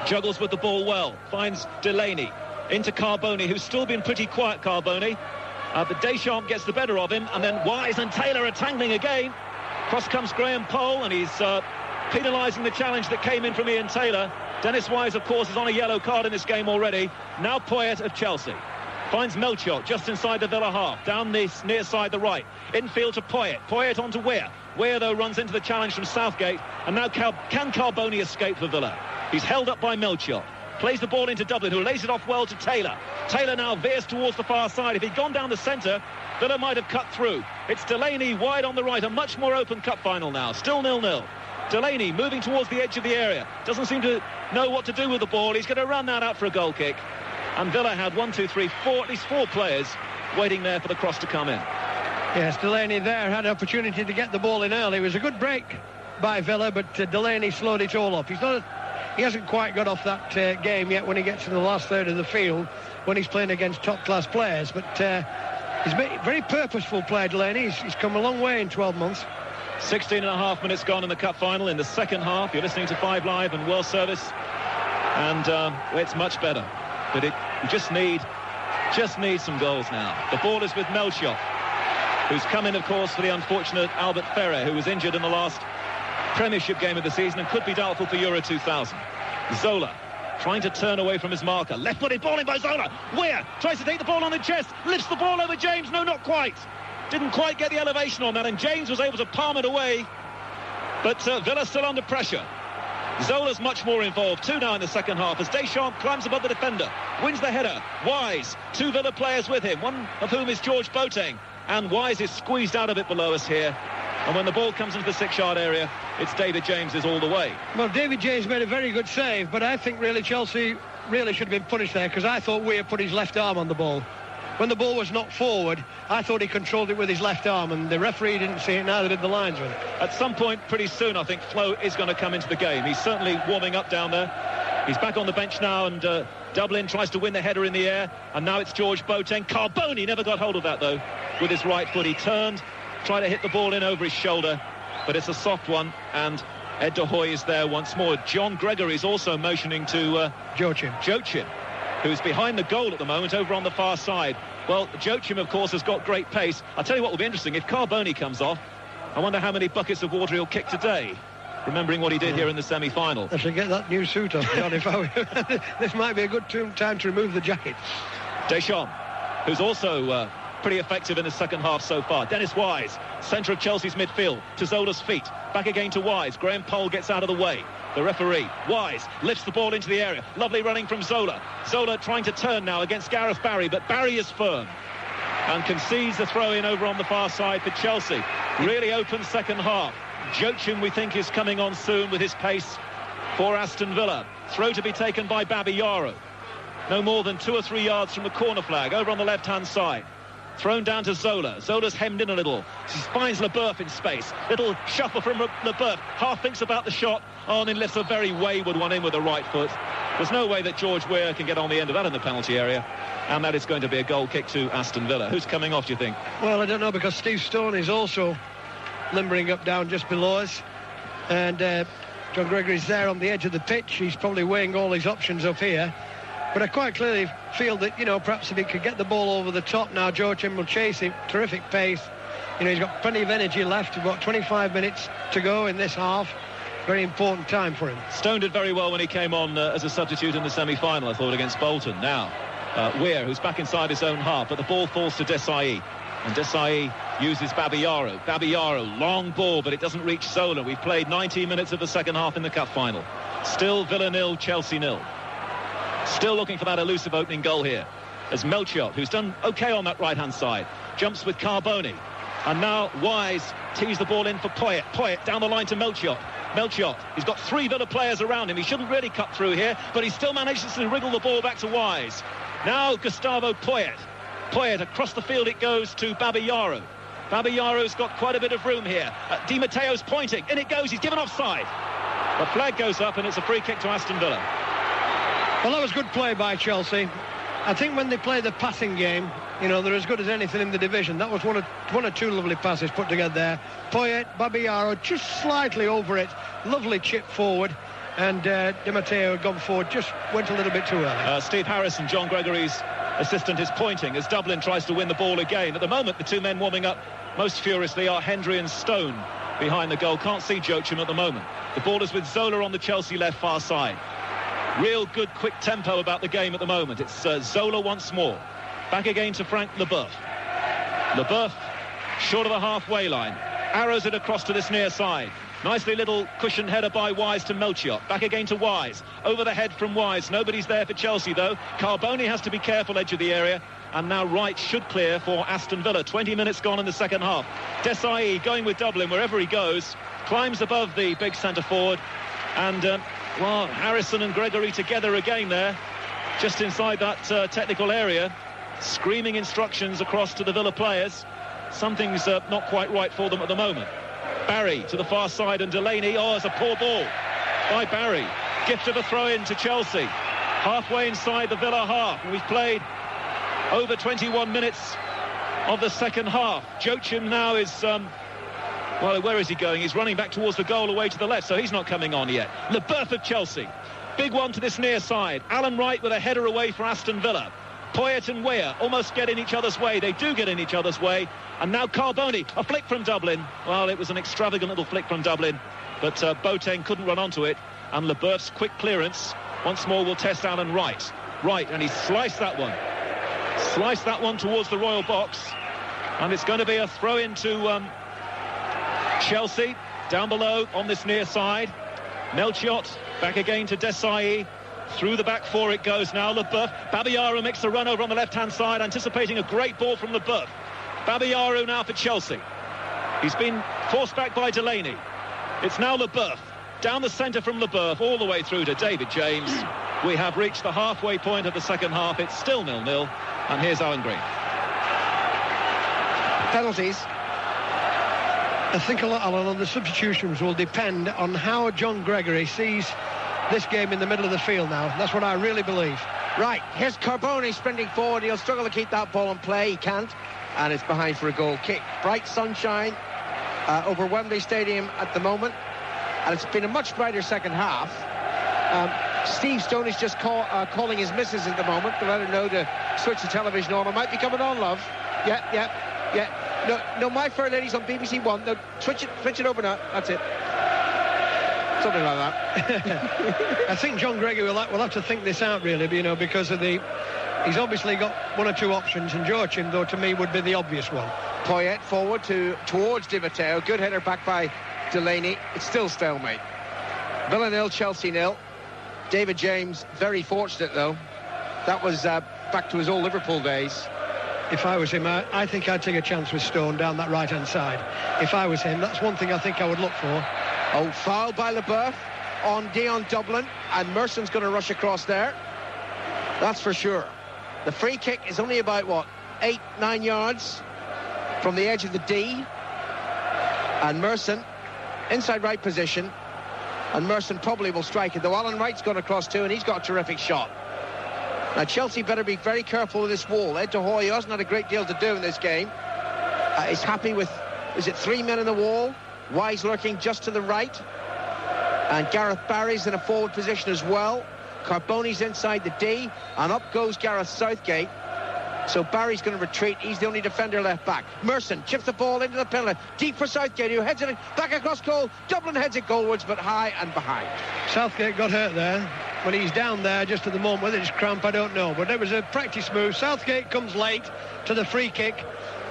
Speaker 1: Juggles with the ball well. Finds Delaney. Into Carboni, who's still been pretty quiet, Carboni. But Deschamps gets the better of him. And then Wise and Taylor are tangling again. Cross comes Graham Poll, and he's penalising the challenge that came in from Ian Taylor. Dennis Wise, of course, is on a yellow card in this game already. Now Poyet of Chelsea. Finds Melchiot just inside the Villa half. Down this near side, the right. Infield to Poyet. Poyet onto Weir. Weir, though, runs into the challenge from Southgate. And now can Carboni escape for Villa? He's held up by Melchiot. Plays the ball into Dublin, who lays it off well to Taylor. Taylor now veers towards the far side. If he'd gone down the centre, Villa might have cut through. It's Delaney wide on the right. A much more open cup final now. Still 0-0. Delaney moving towards the edge of the area. Doesn't seem to know what to do with the ball. He's going to run that out for a goal kick. And Villa had 1, 2, 3, 4, at least 4 players waiting there for the cross to come in.
Speaker 2: Yes, Delaney there had an opportunity to get the ball in early. It was a good break by Villa, but Delaney slowed it all up. He hasn't quite got off that game yet when he gets to the last third of the field, when he's playing against top-class players. But he's a very purposeful player, Delaney. He's come a long way in 12 months.
Speaker 1: 16 and a half minutes gone in the cup final. In the second half, you're listening to 5 Live and World Service, and it's much better. But you just need some goals now. The ball is with Melchiot, who's come in, of course, for the unfortunate Albert Ferrer, who was injured in the last Premiership game of the season and could be doubtful for Euro 2000. Zola trying to turn away from his marker. Left-footed ball in by Zola. Weir tries to take the ball on the chest, lifts the ball over James. No, not quite. Didn't quite get the elevation on that, and James was able to palm it away. But Villa still under pressure. Zola's much more involved, 2 now in the second half, as Deschamps climbs above the defender, wins the header. Wise, 2 Villa players with him, one of whom is George Boateng, and Wise is squeezed out of it below us here. And when the ball comes into the 6-yard area, it's David James is all the way.
Speaker 2: Well, David James made a very good save, but I think really Chelsea really should have been punished there, because I thought Weir put his left arm on the ball. When the ball was knocked forward, I thought he controlled it with his left arm, and the referee didn't see it, neither did the linesman.
Speaker 1: At some point pretty soon, I think Flo is going to come into the game. He's certainly warming up down there. He's back on the bench now, and Dublin tries to win the header in the air, and now it's George Boateng. Carboni never got hold of that, though, with his right foot. He turned, tried to hit the ball in over his shoulder, but it's a soft one, and Ed de Hoy is there once more. John Gregory's also motioning to
Speaker 2: Joachim,
Speaker 1: who's behind the goal at the moment over on the far side. Well, Joachim, of course, has got great pace. I'll tell you what will be interesting. If Carboni comes off, I wonder how many buckets of water he'll kick today, remembering what he did here in the semi-final.
Speaker 2: I should get that new suit off, John, if I were. This might be a good time to remove the jacket.
Speaker 1: Deschamps, who's also pretty effective in the second half so far. Dennis Wise, centre of Chelsea's midfield, to Zola's feet. Back again to Wise. Graham Poll gets out of the way. The referee, Wise, lifts the ball into the area. Lovely running from Zola. Zola trying to turn now against Gareth Barry, but Barry is firm and concedes the throw-in over on the far side for Chelsea. Really open second half. Joachim, we think, is coming on soon with his pace for Aston Villa. Throw to be taken by Babayaro. No more than 2 or 3 yards from the corner flag, over on the left-hand side. Thrown down to Zola. Zola's hemmed in a little. He finds Leboeuf in space. Little shuffle from Leboeuf. Half thinks about the shot. Oh, and then lifts a very wayward one in with the right foot. There's no way that George Weah can get on the end of that in the penalty area. And that is going to be a goal kick to Aston Villa. Who's coming off, do you think?
Speaker 2: Well, I don't know, because Steve Stone is also limbering up down just below us. And John Gregory's there on the edge of the pitch. He's probably weighing all his options up here. But I quite clearly feel that, you know, perhaps if he could get the ball over the top now, Joachim will chase him. Terrific pace. You know, he's got plenty of energy left. About 25 minutes to go in this half. Very important time for him.
Speaker 1: Stone did very well when he came on as a substitute in the semi-final, I thought, against Bolton. Now, Weir, who's back inside his own half, but the ball falls to Desai. And Desai uses Babayaro. Babayaro, long ball, but it doesn't reach Zola. We've played 19 minutes of the second half in the cup final. Still Villa 0, Chelsea 0. Still looking for that elusive opening goal here, as Melchiot, who's done OK on that right-hand side, jumps with Carboni. And now Wise tees the ball in for Poyet. Poyet down the line to Melchiot. Melchiot, he's got 3 Villa players around him. He shouldn't really cut through here, but he still manages to wriggle the ball back to Wise. Now Gustavo Poyet. Poyet, across the field it goes to Babayaro. Babayaro's got quite a bit of room here. Di Matteo's pointing. In it goes. He's given offside. The flag goes up and it's a free kick to Aston Villa.
Speaker 2: Well, that was good play by Chelsea. I think when they play the passing game, you know, they're as good as anything in the division. That was one or two lovely passes put together there. Poyet, Babayaro just slightly over it. Lovely chip forward. And Di Matteo had gone forward, just went a little bit too early.
Speaker 1: Steve Harrison, John Gregory's assistant, is pointing as Dublin tries to win the ball again. At the moment, the 2 men warming up most furiously are Hendry and Stone behind the goal. Can't see Joachim at the moment. The ball is with Zola on the Chelsea left far side. Real good quick tempo about the game at the moment. It's Zola once more. Back again to Frank Leboeuf. Leboeuf short of the halfway line. Arrows it across to this near side. Nicely little cushioned header by Wise to Melchiot. Back again to Wise. Over the head from Wise. Nobody's there for Chelsea, though. Carboni has to be careful, edge of the area. And now Wright should clear for Aston Villa. 20 minutes gone in the second half. Desai going with Dublin wherever he goes. Climbs above the big centre forward. And, well, Harrison and Gregory together again there. Just inside that technical area. Screaming instructions across to the Villa players. Something's not quite right for them at the moment. Barry to the far side and Delaney. Oh, it's a poor ball by Barry. Gift of a throw-in to Chelsea. Halfway inside the Villa half. We've played over 21 minutes of the second half. Joachim now is, well, where is he going? He's running back towards the goal away to the left, so he's not coming on yet. Leboeuf of Chelsea. Big one to this near side. Alan Wright with a header away for Aston Villa. Poyet and Weah almost get in each other's way. They do get in each other's way. And now Carboni, a flick from Dublin. Well, it was an extravagant little flick from Dublin, but Boateng couldn't run onto it. And Leboeuf's quick clearance once more will test Alan Wright. Right, and he sliced that one. Sliced that one towards the Royal box. And it's going to be a throw-in to Chelsea, down below on this near side. Melchiot back again to Desai. Through the back four it goes now. Leboeuf. Babayaro makes the run over on the left-hand side, anticipating a great ball from Leboeuf. Babayaro now for Chelsea. He's been forced back by Delaney. It's now Leboeuf. Down the centre from Leboeuf, all the way through to David James. We have reached the halfway point of the second half. It's still 0-0. And here's Alan Green.
Speaker 4: Penalties.
Speaker 2: I think a lot, Alan, on the substitutions will depend on how John Gregory sees this game in the middle of the field now. That's what I really believe.
Speaker 4: Right, here's Carboni sprinting forward. He'll struggle to keep that ball in play. He can't. And it's behind for a goal kick. Bright sunshine over Wembley Stadium at the moment. And it's been a much brighter second half. Steve Stone is just calling his missus at the moment to let her know to switch the television on. I might be coming on, love. Yeah. No, My Fair Lady's on BBC One. No, switch it over now. That's it. Something like that.
Speaker 2: I think John Gregory will have to think this out, really, you know, because of he's obviously got one or two options, and Joachim, though, to me, would be the obvious one.
Speaker 4: Poyet forward towards Di Matteo. Good header back by Delaney. It's still stalemate. Villa 0, Chelsea 0. David James very fortunate though. That was back to his old Liverpool days.
Speaker 2: If I was him, I think I'd take a chance with Stone down that right-hand side. If I was him, that's one thing I think I would look for.
Speaker 4: Oh, foul by Leboeuf on Dion Dublin, and Merson's going to rush across there. That's for sure. The free kick is only about, what, 8-9 yards from the edge of the D. And Merson, inside right position, and Merson probably will strike it, though Alan Wright's gone across too, and he's got a terrific shot. Now, Chelsea better be very careful with this wall. Ed de Hoy hasn't had a great deal to do in this game. He's happy with, is it 3 men in the wall? Wise lurking just to the right. And Gareth Barry's in a forward position as well. Carboni's inside the D, and up goes Gareth Southgate. So Barry's going to retreat. He's the only defender left back. Merson chips the ball into the penalty. Deep for Southgate, who heads it back across goal. Dublin heads it goalwards, but high and behind.
Speaker 2: Southgate got hurt there. When he's down there just at the moment, whether it's cramp, I don't know. But it was a practice move. Southgate comes late to the free kick.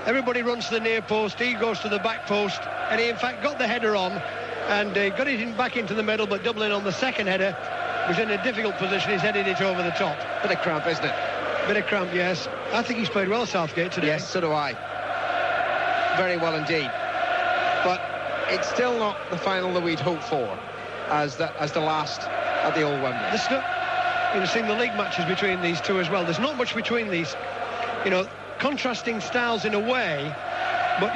Speaker 2: Everybody runs to the near post. He goes to the back post. And he, in fact, got the header on. And got it back into the middle, but Dublin on the second header was in a difficult position. He's headed it over the top.
Speaker 4: Bit of cramp, isn't it?
Speaker 2: Bit of cramp, yes. I think he's played well, Southgate, today.
Speaker 4: Yes, so do I. Very well indeed. But it's still not the final that we'd hoped for as the last at the old Wembley.
Speaker 2: You've seen the league matches between these two as well. There's not much between these, contrasting styles in a way, but,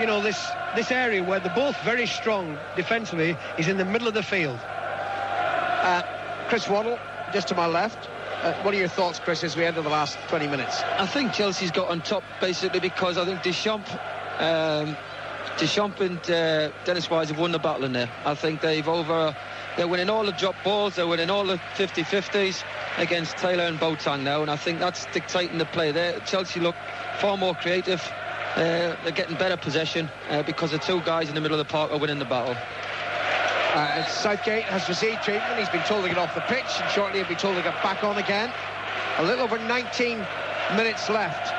Speaker 2: this area where they're both very strong defensively is in the middle of the field.
Speaker 4: Chris Waddle, just to my left. What are your thoughts, Chris, as we enter the last 20 minutes?
Speaker 3: I think Chelsea's got on top basically because I think Deschamps and Dennis Wise have won the battle in there. I think they're winning all the drop balls, they're winning all the 50-50s against Taylor and Boateng now, and I think that's dictating the play there. Chelsea look far more creative. They're getting better possession because the two guys in the middle of the park are winning the battle.
Speaker 4: Southgate has received treatment. He's been told to get off the pitch, and shortly he'll be told to get back on again. A little over 19 minutes left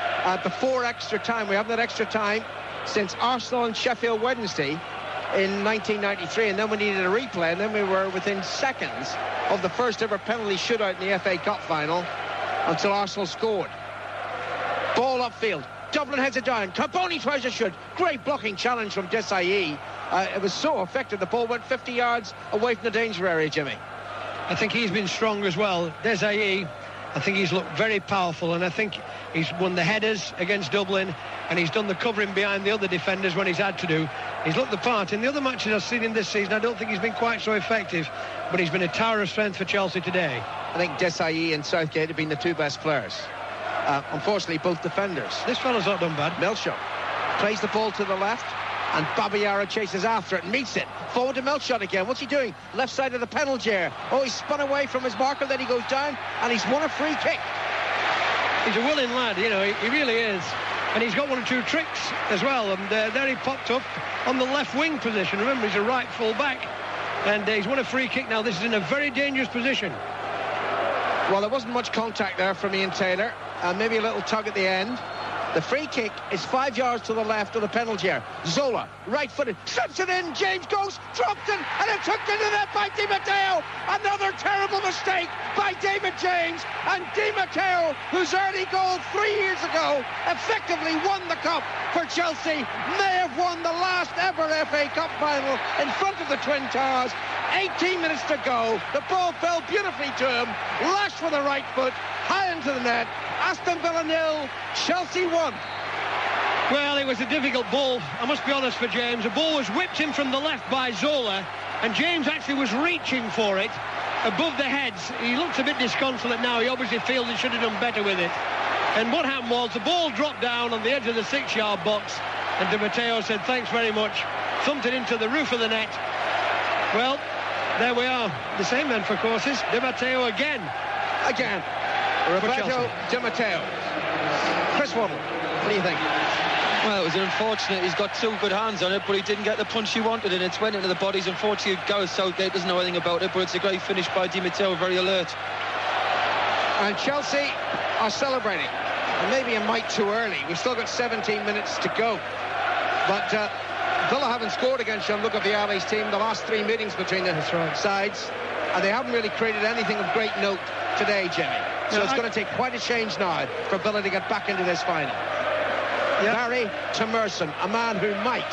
Speaker 4: before extra time. We haven't had extra time since Arsenal and Sheffield Wednesday in 1993, and then we needed a replay, and then we were within seconds of the first ever penalty shootout in the FA Cup final until Arsenal scored. Ball upfield. Dublin heads it down. Carboni tries to shoot. Great blocking challenge from Desailly. It was so effective. The ball went 50 yards away from the danger area, Jimmy.
Speaker 2: I think he's been strong as well. Desailly, I think he's looked very powerful, and I think he's won the headers against Dublin, and he's done the covering behind the other defenders when he's had to do. He's looked the part. In the other matches I've seen him this season, I don't think he's been quite so effective, but he's been a tower of strength for Chelsea today.
Speaker 4: I think Desailly and Southgate have been the two best players. Unfortunately, both defenders.
Speaker 2: This fellow's not done bad.
Speaker 4: Melchot plays the ball to the left, and Babayara chases after it and meets it. Forward to Melchot again. What's he doing? Left side of the penalty area. Oh, he's spun away from his marker, then he goes down, and he's won a free kick.
Speaker 2: He's a willing lad, he really is. And he's got one or two tricks as well. And there he popped up on the left wing position. Remember, he's a right full back. And he's won a free kick now. This is in a very dangerous position.
Speaker 4: Well, there wasn't much contact there from Ian Taylor. Maybe a little tug at the end. The free kick is 5 yards to the left of the penalty area. Zola, right-footed, slips it in. James goes, drops it, and it's hooked into the net by Di Matteo. Another terrible mistake by David James. And Di Matteo, whose early goal 3 years ago effectively won the cup for Chelsea, may have won the last ever FA Cup final in front of the Twin Towers. 18 minutes to go. The ball fell beautifully to him. Lashed with the right foot, high into the net. Aston Villa 0, Chelsea 1.
Speaker 2: Well, it was a difficult ball, I must be honest, for James. The ball was whipped in from the left by Zola, and James actually was reaching for it above the heads. He looks a bit disconsolate now. He obviously feels he should have done better with it. And what happened was the ball dropped down on the edge of the 6-yard box, and Di Matteo said, thanks very much, thumped it into the roof of the net. Well, there we are. The same then for courses. Di Matteo again.
Speaker 4: Roberto Di Matteo. Chris Waddle, what do you think?
Speaker 3: Well, it was unfortunate. He's got two good hands on it, but he didn't get the punch he wanted, and it went into the bodies. Unfortunately, Gareth Southgate doesn't know anything about it, but it's a great finish by Di Matteo, very alert.
Speaker 4: And Chelsea are celebrating. And maybe a mite too early. We've still got 17 minutes to go. But Villa haven't scored against Jean-Luc Vialli's team the last 3 meetings between the sides, and they haven't really created anything of great note today, Jimmy. So it's going to take quite a change now for Villa to get back into this final. Barry to Merson, a man who might.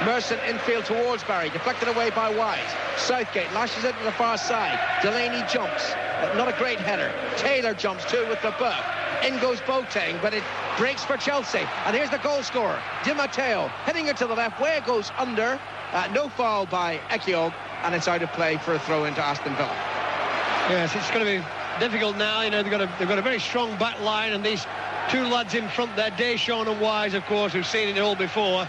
Speaker 4: Merson infield towards Barry, deflected away by Wise. Southgate lashes it to the far side. Delaney jumps, not a great header. Taylor jumps too with Leboeuf. In goes Boateng, but it breaks for Chelsea. And here's the goal scorer, Di Matteo, hitting it to the left, where it goes under. No foul by Ekiog, and it's out of play for a throw into Aston Villa.
Speaker 2: Yes, it's going to be difficult now. You know, they've got a very strong back line, and these two lads in front there, Deschamps and Wise, of course, who've seen it all before.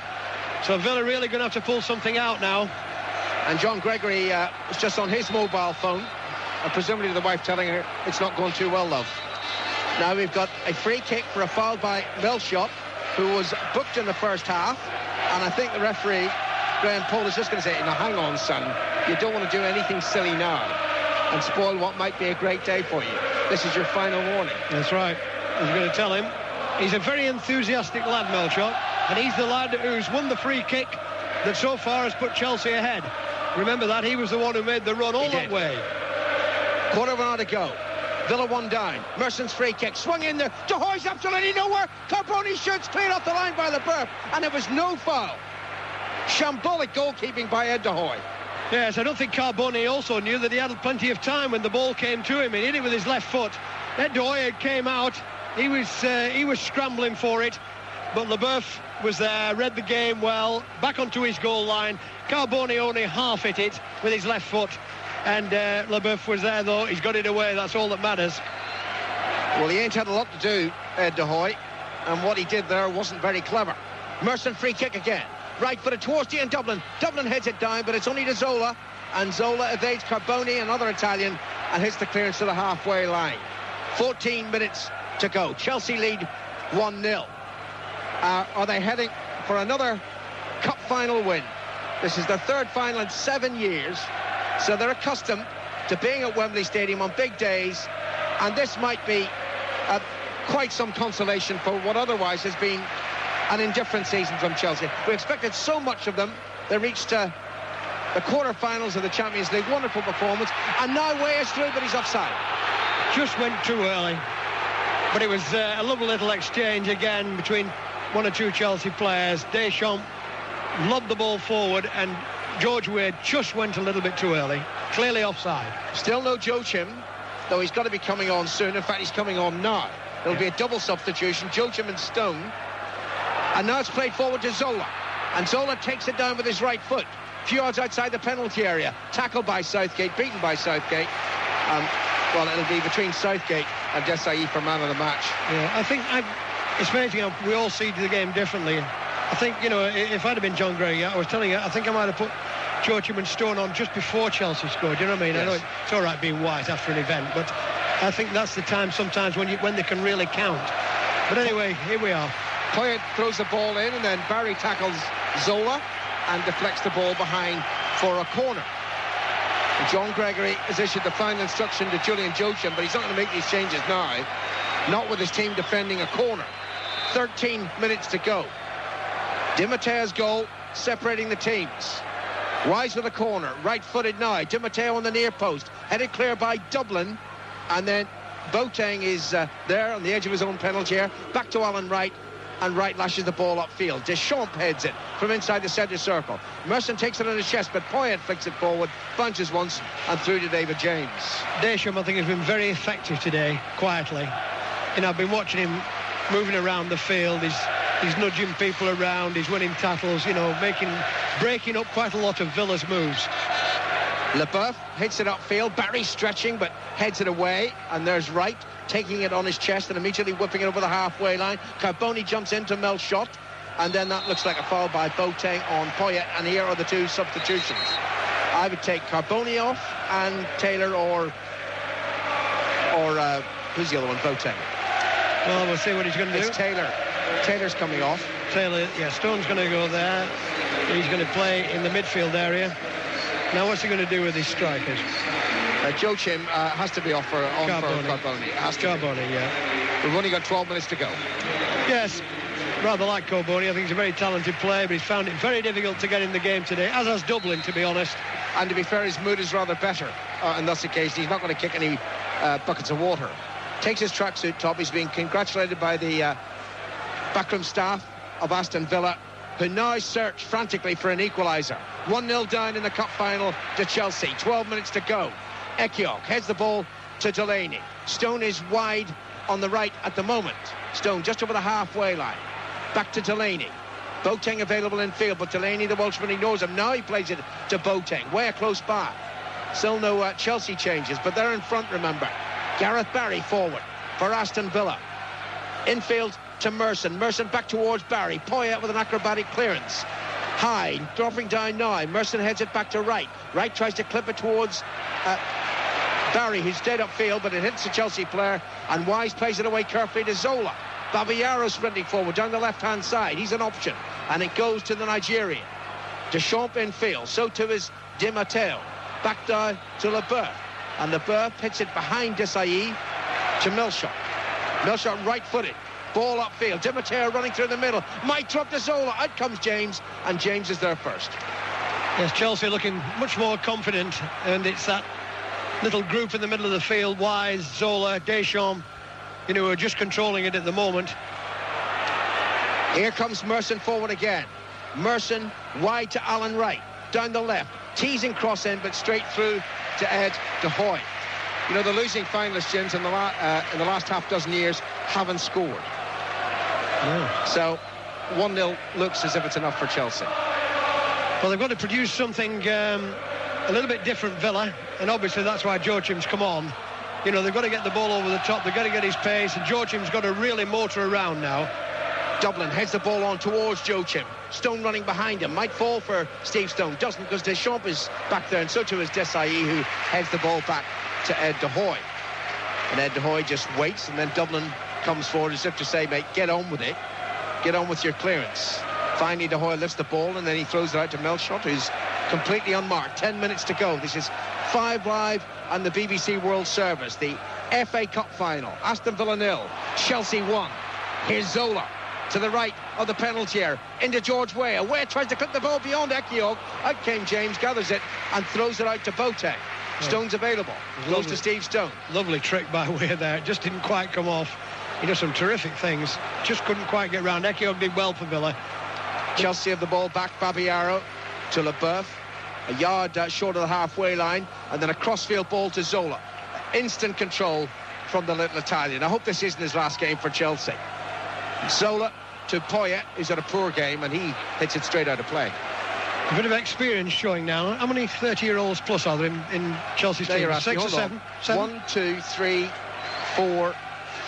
Speaker 2: So Villa really going to have to pull something out now.
Speaker 4: And John Gregory is just on his mobile phone, presumably the wife telling her it's not going too well, love. Now we've got a free kick for a foul by Melchot, who was booked in the first half. And I think the referee, Graham Poll, is just going to say, now hang on, son, you don't want to do anything silly now and spoil what might be a great day for you. This is your final warning.
Speaker 2: That's right. He's going to tell him. He's a very enthusiastic lad, Melchot, and he's the lad who's won the free kick that so far has put Chelsea ahead. Remember that, he was the one who made the run all that way.
Speaker 4: Quarter of an hour to go. Villa 1 down. Merson's free kick swung in there. De Hoy's absolutely nowhere. Carboni shoots clear off the line by Leboeuf, and it was no foul. Shambolic goalkeeping by Ed De Hoy.
Speaker 2: Yes, I don't think Carboni also knew that he had plenty of time when the ball came to him. He hit it with his left foot. Ed De Hoy came out. He was scrambling for it, but Leboeuf was there, read the game well, back onto his goal line. Carboni only half hit it with his left foot, and Leboeuf was there, though. He's got it away. That's all that matters.
Speaker 4: Well, he ain't had a lot to do, Ed De Hoy, and what he did there wasn't very clever. Merson free kick again. Right-footed towards Gian Dublin. Dublin heads it down, but it's only to Zola, and Zola evades Carboni, another Italian, and hits the clearance to the halfway line. 14 minutes to go. Chelsea lead 1-0. Are they heading for another cup final win? This is their third final in 7 years, so they're accustomed to being at Wembley Stadium on big days, and this might be quite some consolation for what otherwise has been an indifferent season from Chelsea. We expected so much of them. They reached the quarter-finals of the Champions League. Wonderful performance, and now Way is through, but he's offside.
Speaker 2: Just went too early. But it was a lovely little exchange again between one or two Chelsea players. Deschamps lobbed the ball forward, and George Weah just went a little bit too early. Clearly offside.
Speaker 4: Still no Joachim, though he's got to be coming on soon. In fact, he's coming on now. There'll be a double substitution, Joachim and Stone. And now it's played forward to Zola. And Zola takes it down with his right foot. A few yards outside the penalty area. Tackled by Southgate, beaten by Southgate. Well, it'll be between Southgate and Desailly for man of the match.
Speaker 2: Yeah, I think it's amazing how we all see the game differently. I think, you know, if I'd have been John Gray, I was telling you, I think I might have put Joachim and Stone on just before Chelsea scored. You know what I mean?
Speaker 4: Yes.
Speaker 2: I know it's all right being white after an event, but I think that's the time sometimes when they can really count. But anyway, here we are.
Speaker 4: Poyet throws the ball in, and then Barry tackles Zola and deflects the ball behind for a corner. And John Gregory has issued the final instruction to Julian Joachim, but he's not going to make these changes now, not with his team defending a corner. 13 minutes to go. Di Matteo's goal separating the teams. Wise with a corner, right-footed now. Di Matteo on the near post, headed clear by Dublin, and then Boateng is there on the edge of his own penalty area. Back to Alan Wright, and Wright lashes the ball upfield. Deschamps heads it from inside the centre circle. Merson takes it on his chest, but Poyet flicks it forward, bunches once, and through to David James.
Speaker 2: Deschamps, I think, has been very effective today, quietly. You know, I've been watching him moving around the field. He's nudging people around. He's winning tackles, you know, breaking up quite a lot of Villa's moves.
Speaker 4: Leboeuf hits it upfield. Barry stretching, but heads it away. And there's Wright taking it on his chest and immediately whipping it over the halfway line. Carboni jumps into Melchot, and then that looks like a foul by Boateng on Poyet. And here are the two substitutions. I would take Carboni off and Taylor or who's the other one? Boateng.
Speaker 2: Well, we'll see what he's going to do.
Speaker 4: It's Taylor. Taylor's coming off.
Speaker 2: Taylor, yeah, Stone's going to go there. He's going to play in the midfield area. Now, what's he going to do with his strikers?
Speaker 4: Joachim has to be off for Carboni.
Speaker 2: Carboni, yeah.
Speaker 4: We've only got 12 minutes to go.
Speaker 2: Yes. rather like Corboni. I think he's a very talented player, but he's found it very difficult to get in the game today, as has Dublin, to be honest.
Speaker 4: And to be fair, his mood is rather better on this occasion. He's not going to kick any buckets of water. Takes his tracksuit top. He's being congratulated by the backroom staff of Aston Villa, who now search frantically for an equaliser. 1-0 down in the cup final to Chelsea. 12 minutes to go. Ekiok heads the ball to Delaney. Stone is wide on the right at the moment. Stone just over the halfway line. Back to Delaney. Boateng available in field, but Delaney, the Welshman, ignores him. Now he plays it to Boateng, way close by. Still no Chelsea changes, but they're in front, remember. Gareth Barry forward for Aston Villa. Infield to Merson. Merson back towards Barry. Poyet with an acrobatic clearance. High, dropping down now. Merson heads it back to Wright. Wright tries to clip it towards Barry, who's dead upfield, but it hits the Chelsea player, and Wise plays it away carefully to Zola. Babayaro sprinting forward down the left-hand side. He's an option, and it goes to the Nigerian. Deschamps in field, so too is Di Matteo. Back down to Leboeuf, and Leboeuf hits it behind Desailly to Milshot. Milshot right-footed, ball upfield. Di Matteo running through the middle, might drop to Zola. Out comes James, and James is there first.
Speaker 2: Yes, Chelsea looking much more confident, and it's that little group in the middle of the field, Wise, Zola, Deschamps, you know, who are just controlling it at the moment.
Speaker 4: Here comes Merson forward again. Merson wide to Alan Wright, down the left, teasing cross in, but straight through to Ed de Hoy. You know, the losing finalists, James, in the last half dozen years haven't scored.
Speaker 2: Yeah.
Speaker 4: So 1-0 looks as if it's enough for Chelsea.
Speaker 2: Well, they've got to produce something a little bit different, Villa, and obviously that's why Joachim's come on. You know, they've got to get the ball over the top, they've got to get his pace, and Joachim's got to really motor around now.
Speaker 4: Dublin heads the ball on towards Joachim. Stone running behind him, might fall for Steve Stone, doesn't, because Deschamps is back there, and so too is Desailly, who heads the ball back to Ed de Hoy. And Ed de Hoy just waits, and then Dublin comes forward as if to say, mate, get on with it, get on with your clearance. Finally, de Hoy lifts the ball, and then he throws it out to Milshot, who's completely unmarked. 10 minutes to go. This is 5 Live on the BBC World Service. The FA Cup final. Aston Villa 0, Chelsea 1. Here's Zola to the right of the penalty area, into George Weah. Weah tries to clip the ball beyond Ekiok. Out came James, gathers it, and throws it out to Boateng. Stone's available. Goes to Steve Stone.
Speaker 2: Lovely trick by Weah there. It just didn't quite come off. He does some terrific things. Just couldn't quite get round. Ekiok did well for Villa.
Speaker 4: Chelsea have the ball back. Babayaro to Leboeuf. A yard short of the halfway line, and then a crossfield ball to Zola. Instant control from the little Italian. I hope this isn't his last game for Chelsea. Zola to Poyet, who's had a poor game, and he hits it straight out of play.
Speaker 2: A bit of experience showing now. How many 30-year-olds plus are there in Chelsea's team? 6 or 7?
Speaker 4: 1, 2, 3, 4,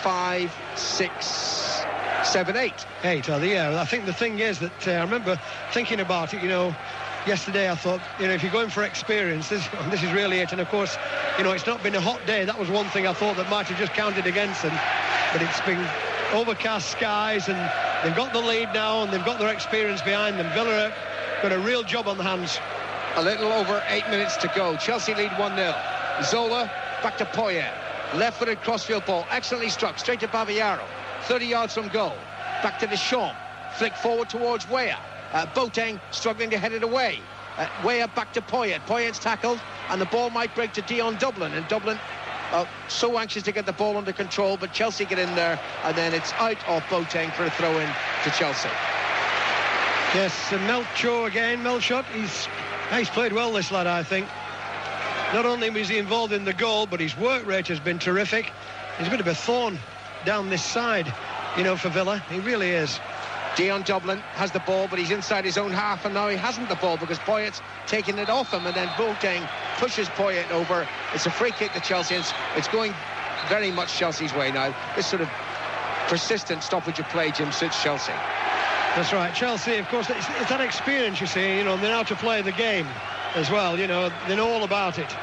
Speaker 4: 5, 6, 7, 8.
Speaker 2: 8 are they? Yeah. I think the thing is that I remember thinking about it, you know, yesterday. I thought, you know, if you're going for experience, this is really it. And of course, you know, it's not been a hot day. That was one thing I thought that might have just counted against them, but it's been overcast skies, and they've got the lead now, and they've got their experience behind them. Villa got a real job on the hands.
Speaker 4: A little over 8 minutes to go. Chelsea lead 1-0. Zola back to Poyet. Left-footed crossfield ball, excellently struck, straight to Babayaro. 30 yards from goal. Back to Deschamps. Flick forward towards Weah. Boateng struggling to head it away. Weah back to Poyet. Poyet's tackled, and the ball might break to Dion Dublin. And Dublin so anxious to get the ball under control, but Chelsea get in there, and then it's out of Boateng for a throw-in to Chelsea.
Speaker 2: Yes, Melcho again. Milshot, he's played well, this lad, I think. Not only was he involved in the goal, but his work rate has been terrific. He's a bit of a thorn down this side, you know, for Villa. He really is.
Speaker 4: Dion Dublin has the ball, but he's inside his own half, and now he hasn't the ball because Poyet's taking it off him, and then Boateng pushes Poyet over. It's a free kick to Chelsea. It's going very much Chelsea's way now. This sort of persistent stoppage of play, Jim, suits Chelsea.
Speaker 2: That's right. Chelsea, of course, it's that experience, you see, you know, they know how to play the game as well, you know, they know all about it.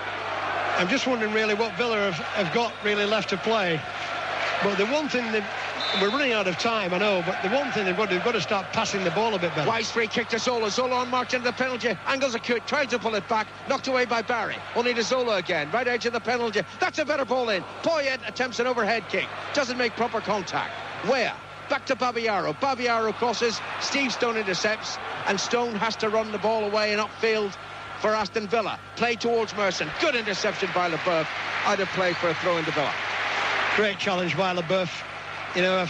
Speaker 2: I'm just wondering really what Villa have got really left to play. But the one thing we're running out of time, I know, but the one thing they've got to start passing the ball a bit better.
Speaker 4: Wise free kick to Zola. Zola unmarked into the penalty. Angles a cut, tries to pull it back, knocked away by Barry. Only to Zola again, right edge of the penalty. That's a better ball in. Poyet attempts an overhead kick, doesn't make proper contact. Weah back to Babayaro. Babayaro crosses, Steve Stone intercepts, and Stone has to run the ball away and upfield for Aston Villa. Play towards Merson. Good interception by LeBeuf. Out of play for a throw into Villa.
Speaker 2: Great challenge by LeBeuf. You know,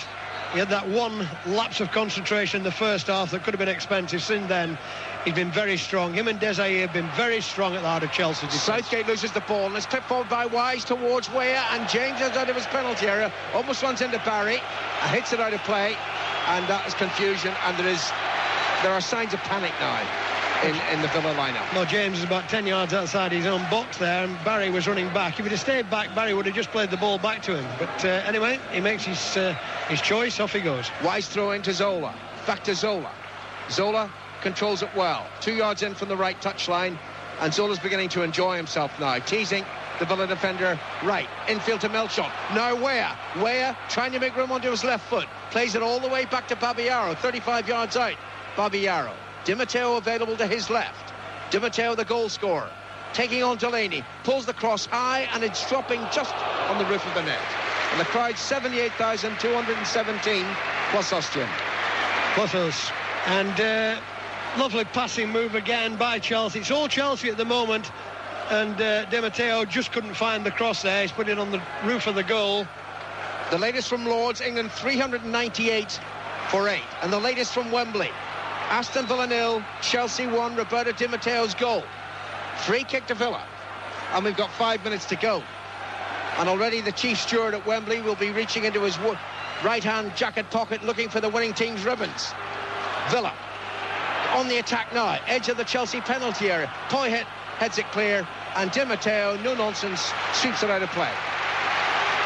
Speaker 2: he had that one lapse of concentration in the first half that could have been expensive. Since then, he's been very strong. Him and Desai have been very strong at the heart of Chelsea.
Speaker 4: Southgate loses the ball, and it's clipped forward by Wise towards Weah, and James is out of his penalty area. Almost runs into Barry, and hits it out of play, and that is confusion, and there are signs of panic now in the Villa lineup.
Speaker 2: No, James is about 10 yards outside his own box there, and Barry was running back. If he'd have stayed back, Barry would have just played the ball back to him. But anyway, he makes his choice. Off he goes.
Speaker 4: Wise throw into Zola. Back to Zola. Zola controls it well. 2 yards in from the right touchline, and Zola's beginning to enjoy himself now. Teasing the Villa defender right. Infield to Melchot. Now Weah. Weah trying to make room onto his left foot. Plays it all the way back to Babayaro. 35 yards out. Babayaro. Di Matteo available to his left. Di Matteo, the goal scorer, taking on Delaney, pulls the cross high, and it's dropping just on the roof of the net. And the crowd 78,217 plus us, Jim.
Speaker 2: Plus us. And lovely passing move again by Chelsea. It's all Chelsea at the moment, and Di Matteo just couldn't find the cross there. He's put it on the roof of the goal.
Speaker 4: The latest from Lords, England 398 for 8. And the latest from Wembley, Aston Villa 0, Chelsea 1, Roberto Di Matteo's goal. Free kick to Villa. And we've got 5 minutes to go. And already the chief steward at Wembley will be reaching into his right-hand jacket pocket looking for the winning team's ribbons. Villa on the attack now. Edge of the Chelsea penalty area. Poyet heads it clear. And Di Matteo, no nonsense, sweeps it out of play.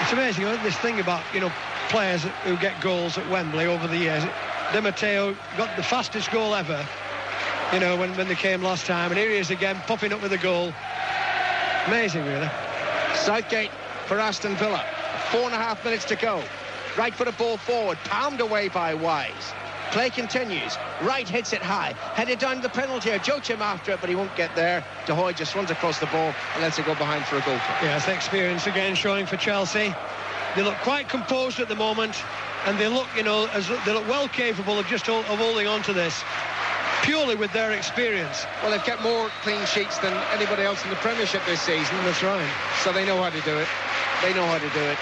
Speaker 2: It's amazing, isn't it, this thing about, you know, players who get goals at Wembley over the years. Di Matteo got the fastest goal ever, you know, when they came last time, and here he is again, popping up with a goal. Amazing, really.
Speaker 4: Southgate for Aston Villa. 4.5 minutes to go. Right foot of ball forward, palmed away by Wise. Play continues. Wright hits it high, headed down to the penalty area. Joachim after it, but he won't get there. De Hoy just runs across the ball and lets it go behind for a goal kick.
Speaker 2: Yeah, it's experience again showing for Chelsea. They look quite composed at the moment, and they look, you know, they look well capable of just of holding on to this, purely with their experience.
Speaker 4: Well, they've kept more clean sheets than anybody else in the Premiership this season.
Speaker 2: That's right.
Speaker 4: So they know how to do it. They know how to do it.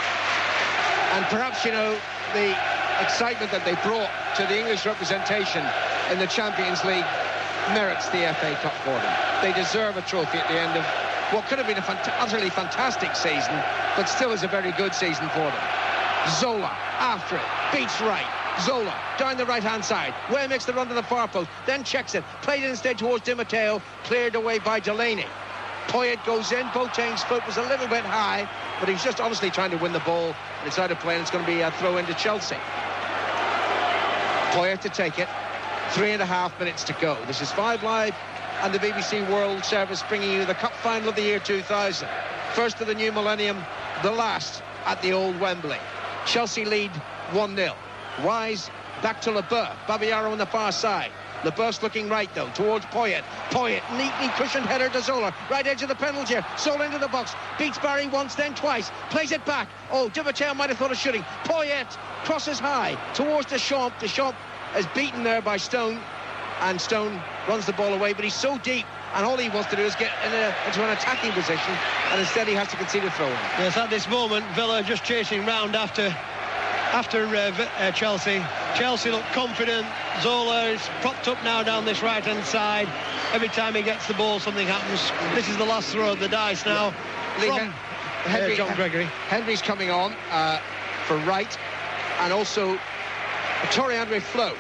Speaker 4: And perhaps, you know, the excitement that they brought to the English representation in the Champions League merits the FA Cup for them. They deserve a trophy at the end of what could have been a utterly fantastic season, but still is a very good season for them. Zola after it, beats right. Zola down the right-hand side. Weah makes the run to the far post, then checks it. Played instead towards Di Matteo, cleared away by Delaney. Poyet goes in. Boateng's foot was a little bit high, but he's just honestly trying to win the ball, and it's out of play, and it's going to be a throw into Chelsea. Poyet to take it. 3.5 minutes to go. This is 5 Live and the BBC World Service, bringing you the cup final of the year 2000. First of the new millennium, the last at the old Wembley. Chelsea lead 1-0. Wise back to LeBeuf. Babayaro on the far side. LeBeuf's looking right, though, towards Poyet. Poyet, neatly cushioned header to Zola. Right edge of the penalty area. Zola into the box. Beats Barry once, then twice. Plays it back. Oh, Di Matteo might have thought of shooting. Poyet crosses high towards Deschamps. Deschamps is beaten there by Stone. And Stone runs the ball away, but he's so deep, and all he wants to do is get into an attacking position, and instead he has to concede a throw-in.
Speaker 2: Yes, at this moment, Villa just chasing round after Chelsea. Chelsea look confident. Zola is propped up now down this right-hand side. Every time he gets the ball, something happens. This is the last throw of the dice now from John Gregory.
Speaker 4: Henry's coming on for right, and also Torre-Andre Flo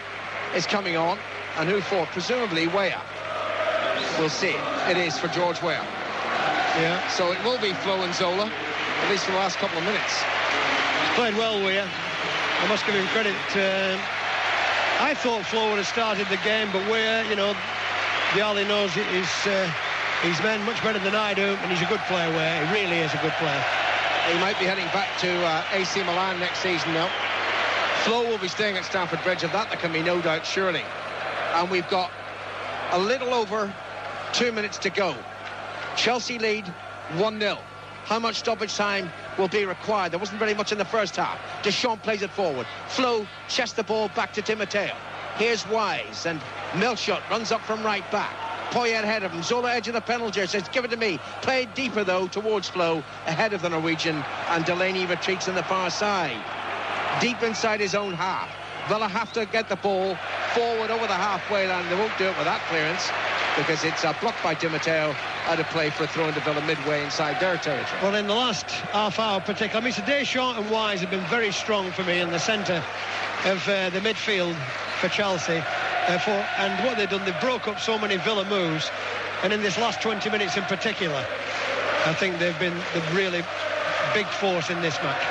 Speaker 4: is coming on. And who for? Presumably Weah. We'll see. It is for George Weah.
Speaker 2: Yeah.
Speaker 4: So it will be Flo and Zola, at least for the last couple of minutes.
Speaker 2: He's played well, Weah. I must give him credit. I thought Flo would have started the game, but Weah, you know, Vialli knows his men much better than I do, and he's a good player, Weah. He really is a good player.
Speaker 4: He might be heading back to AC Milan next season now. Flo will be staying at Stamford Bridge, of that there can be no doubt, surely. And we've got a little over 2 minutes to go. Chelsea lead 1-0. how much stoppage time will be required. There wasn't very much in the first half. Deschamps plays it forward. Flo chests the ball back to Di Matteo. Here's Wise, and Melchot runs up from right back. Poyet ahead of him. Zola edge of the penalty area, says, give it to me. Played deeper, though, towards Flo, ahead of the Norwegian, and Delaney retreats on the far side. Deep inside his own half. Villa have to get the ball forward over the halfway line. They won't do it with that clearance, because it's blocked by Di Matteo, out of play for a throw into Villa midway inside their territory.
Speaker 2: Well, in the last half hour particularly, I mean, Deschamps and Wise have been very strong for me in the centre of the midfield for Chelsea. And what they've done, they've broke up so many Villa moves, and in this last 20 minutes in particular, I think they've been the really big force in this match.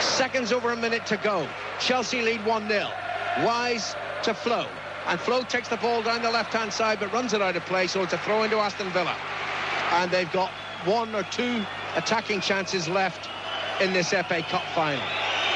Speaker 4: Seconds over a minute to go. Chelsea lead 1-0. Wise to Flo, and Flo takes the ball down the left-hand side but runs it out of play, so it's a throw into Aston Villa, and they've got 1 or 2 attacking chances left in this FA Cup final.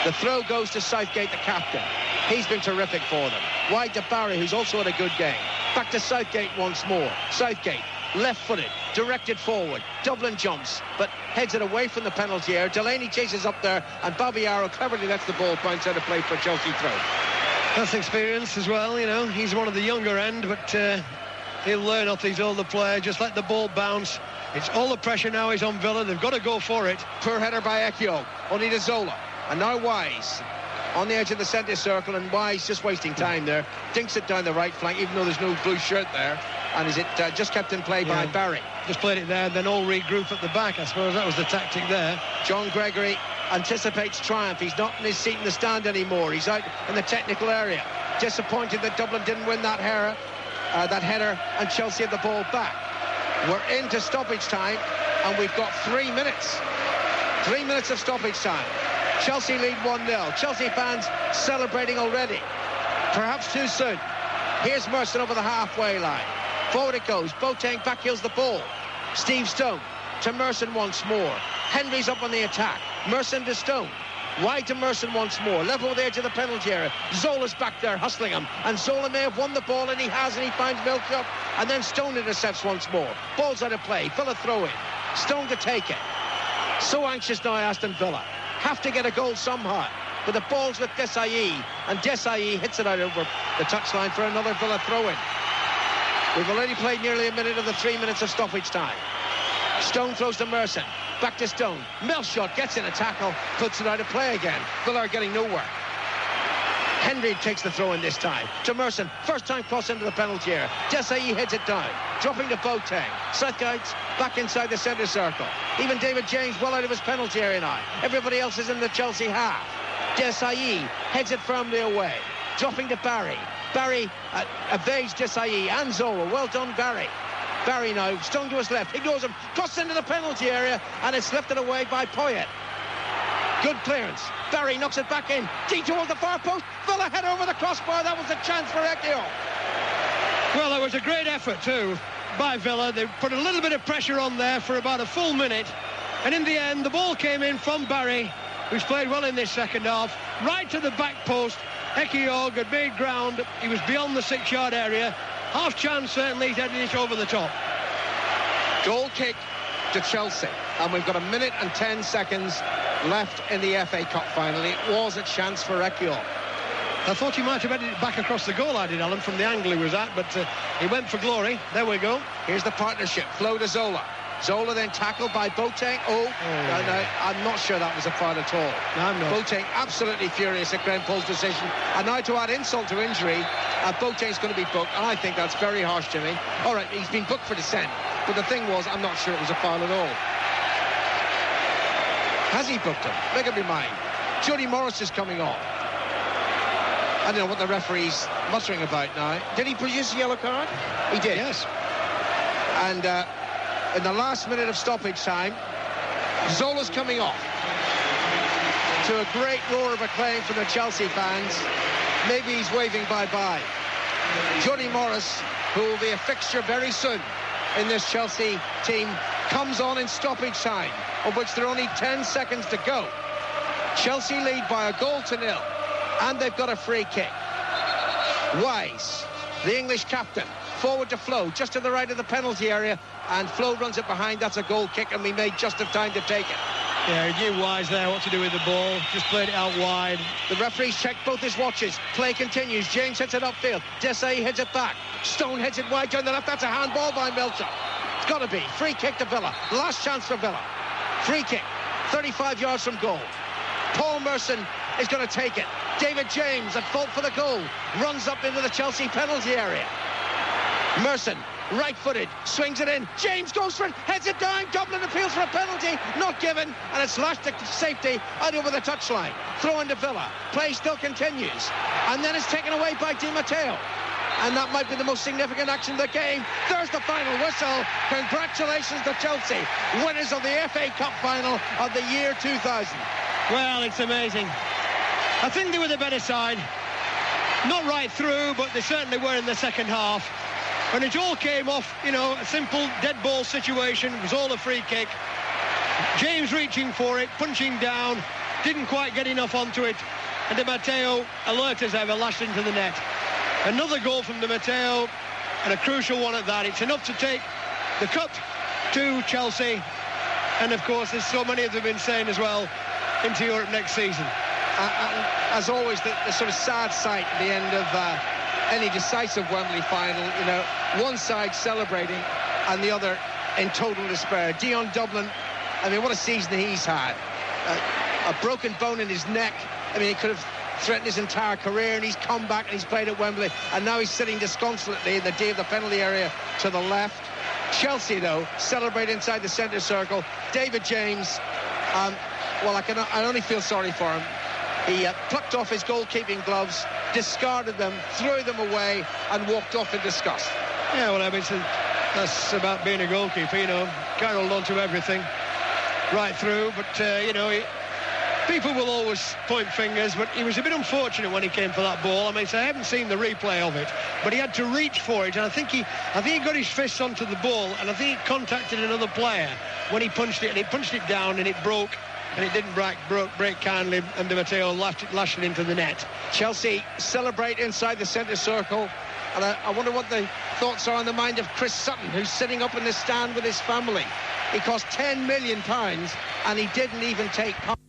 Speaker 4: The throw goes to Southgate, the captain. He's been terrific for them. Wide to Barry, who's also had a good game. Back to Southgate once more. Southgate, left-footed, directed forward. Dublin jumps, but heads it away from the penalty area. Delaney chases up there, and Babiaro cleverly lets the ball bounce out of play for a Chelsea throw.
Speaker 2: That's experience as well, you know. He's one of the younger end, but he'll learn off these older players. Just let the ball bounce. It's all the pressure now is on Villa. They've got to go for it.
Speaker 4: Poor header by Ekio. Only to Zola. And now Wise on the edge of the centre circle, and Wise just wasting time there. Dinks it down the right flank, even though there's no blue shirt there. And is it just kept in play by Barry?
Speaker 2: Just played it there, and then all regroup at the back. I suppose that was the tactic there.
Speaker 4: John Gregory anticipates triumph. He's not in his seat in the stand anymore. He's out in the technical area. Disappointed that Dublin didn't win that header, and Chelsea had the ball back. We're into stoppage time, and we've got 3 minutes. 3 minutes of stoppage time. Chelsea lead 1-0. Chelsea fans celebrating already. Perhaps too soon. Here's Merson over the halfway line. Forward it goes. Boateng backheels the ball. Steve Stone to Merson once more. Henry's up on the attack. Merson to Stone. Wide to Merson once more. Level with the edge of the penalty area. Zola's back there hustling him. And Zola may have won the ball, and he has, and he finds Melchot. And then Stone intercepts once more. Ball's out of play. Villa throw in. Stone to take it. So anxious now, Aston Villa. Have to get a goal somehow. But the ball's with Desailly, and Desailly hits it out over the touchline for another Villa throw-in. We've already played nearly a minute of the 3 minutes of stoppage time. Stone throws to Merson. Back to Stone. Melchot gets in a tackle, puts it out of play again. Villa are getting nowhere. Henry takes the throw in this time to Merson. First time cross into the penalty area. Desailly heads it down, dropping to Boateng. Southgate's back inside the centre circle. Even David James well out of his penalty area now. Everybody else is in the Chelsea half. Desailly heads it firmly away, dropping to Barry. Barry evades Desailly and Zola. Well done, Barry. Barry now, Stone to his left, ignores him, crosses into the penalty area, and it's lifted away by Poyet. Good clearance. Barry knocks it back in. Deep towards the far post. Villa head over the crossbar. That was a chance for Ekio.
Speaker 2: Well, it was a great effort too by Villa. They put a little bit of pressure on there for about a full minute, and in the end the ball came in from Barry, who's played well in this second half, right to the back post. Ekio had made ground. He was beyond the 6-yard area. Half chance certainly. He's heading it over the top.
Speaker 4: Goal kick to Chelsea, and we've got a minute and 10 seconds left in the FA Cup final. It was a chance for Ekio.
Speaker 2: I thought he might have headed it back across the goal, I did, Alan, from the angle he was at, but he went for glory. There we go.
Speaker 4: Here's the partnership. Flo to Zola. Zola then tackled by Boateng. No, I'm not sure that was a foul at all.
Speaker 2: No, I'm not.
Speaker 4: Boateng absolutely furious at Graham Paul's decision. And now to add insult to injury, Boateng's going to be booked. And I think that's very harsh, Jimmy. All right, he's been booked for dissent. But the thing was, I'm not sure it was a foul at all. Has he booked him? Make up your mind. Jody Morris is coming on. I don't know what the referee's muttering about now. Did he produce a yellow card? He did.
Speaker 2: Yes.
Speaker 4: And in the last minute of stoppage time, Zola's coming off. To a great roar of acclaim from the Chelsea fans. Maybe he's waving bye-bye. Jody Morris, who will be a fixture very soon in this Chelsea team, comes on in stoppage time, of which there are only 10 seconds to go. Chelsea lead by 1-0, and they've got a free kick. Wise, the English captain, forward to Flo, just to the right of the penalty area, and Flo runs it behind. That's a goal kick, and we made just enough time to take it.
Speaker 2: Yeah, he knew Wise there what to do with the ball, just played it out wide.
Speaker 4: The referee's checked both his watches. Play continues. James hits it upfield. Desai hits it back. Stone hits it wide down the left. That's a handball by Melchor. It's got to be. Free kick to Villa. Last chance for Villa. Free kick, 35 yards from goal. Paul Merson is going to take it. David James, at fault for the goal, runs up into the Chelsea penalty area. Merson, right-footed, swings it in. James goes for it, heads it down. Dublin appeals for a penalty, not given, and it's lashed to safety out over the touchline. Throw into Villa. Play still continues, and then it's taken away by Di Matteo. And that might be the most significant action of the game. There's the final whistle. Congratulations to Chelsea, winners of the FA Cup final of the year 2000.
Speaker 2: Well, it's amazing. I think they were the better side. Not right through, but they certainly were in the second half. When it all came off, you know, a simple dead ball situation. It was all a free kick. James reaching for it, punching down, didn't quite get enough onto it. And Di Matteo, alert as ever, lashed into the net. Another goal from Di Matteo, and a crucial one at that. It's enough to take the cup to Chelsea. And, of course, there's so many of them been saying as well, into Europe next season.
Speaker 4: As always, the sort of sad sight at the end of any decisive Wembley final, you know, one side celebrating and the other in total despair. Dion Dublin, I mean, what a season he's had. A broken bone in his neck. I mean, he could have threatened his entire career, and he's come back and he's played at Wembley, and now he's sitting disconsolately in the D of the penalty area to the left. Chelsea, though, celebrate inside the centre circle. David James, well, I only feel sorry for him. He plucked off his goalkeeping gloves, discarded them, threw them away, and walked off in disgust.
Speaker 2: Yeah, well, I mean, that's about being a goalkeeper, you know. Can't hold on to everything right through, but, you know, people will always point fingers, but he was a bit unfortunate when he came for that ball. I mean, so I haven't seen the replay of it, but he had to reach for it, and I think he got his fists onto the ball, and I think he contacted another player when he punched it, and he punched it down, and it broke, and it didn't break kindly, and Di Matteo lashed it into the net.
Speaker 4: Chelsea celebrate inside the centre circle, and I wonder what the thoughts are on the mind of Chris Sutton, who's sitting up in the stand with his family. He cost £10 million, and he didn't even take part.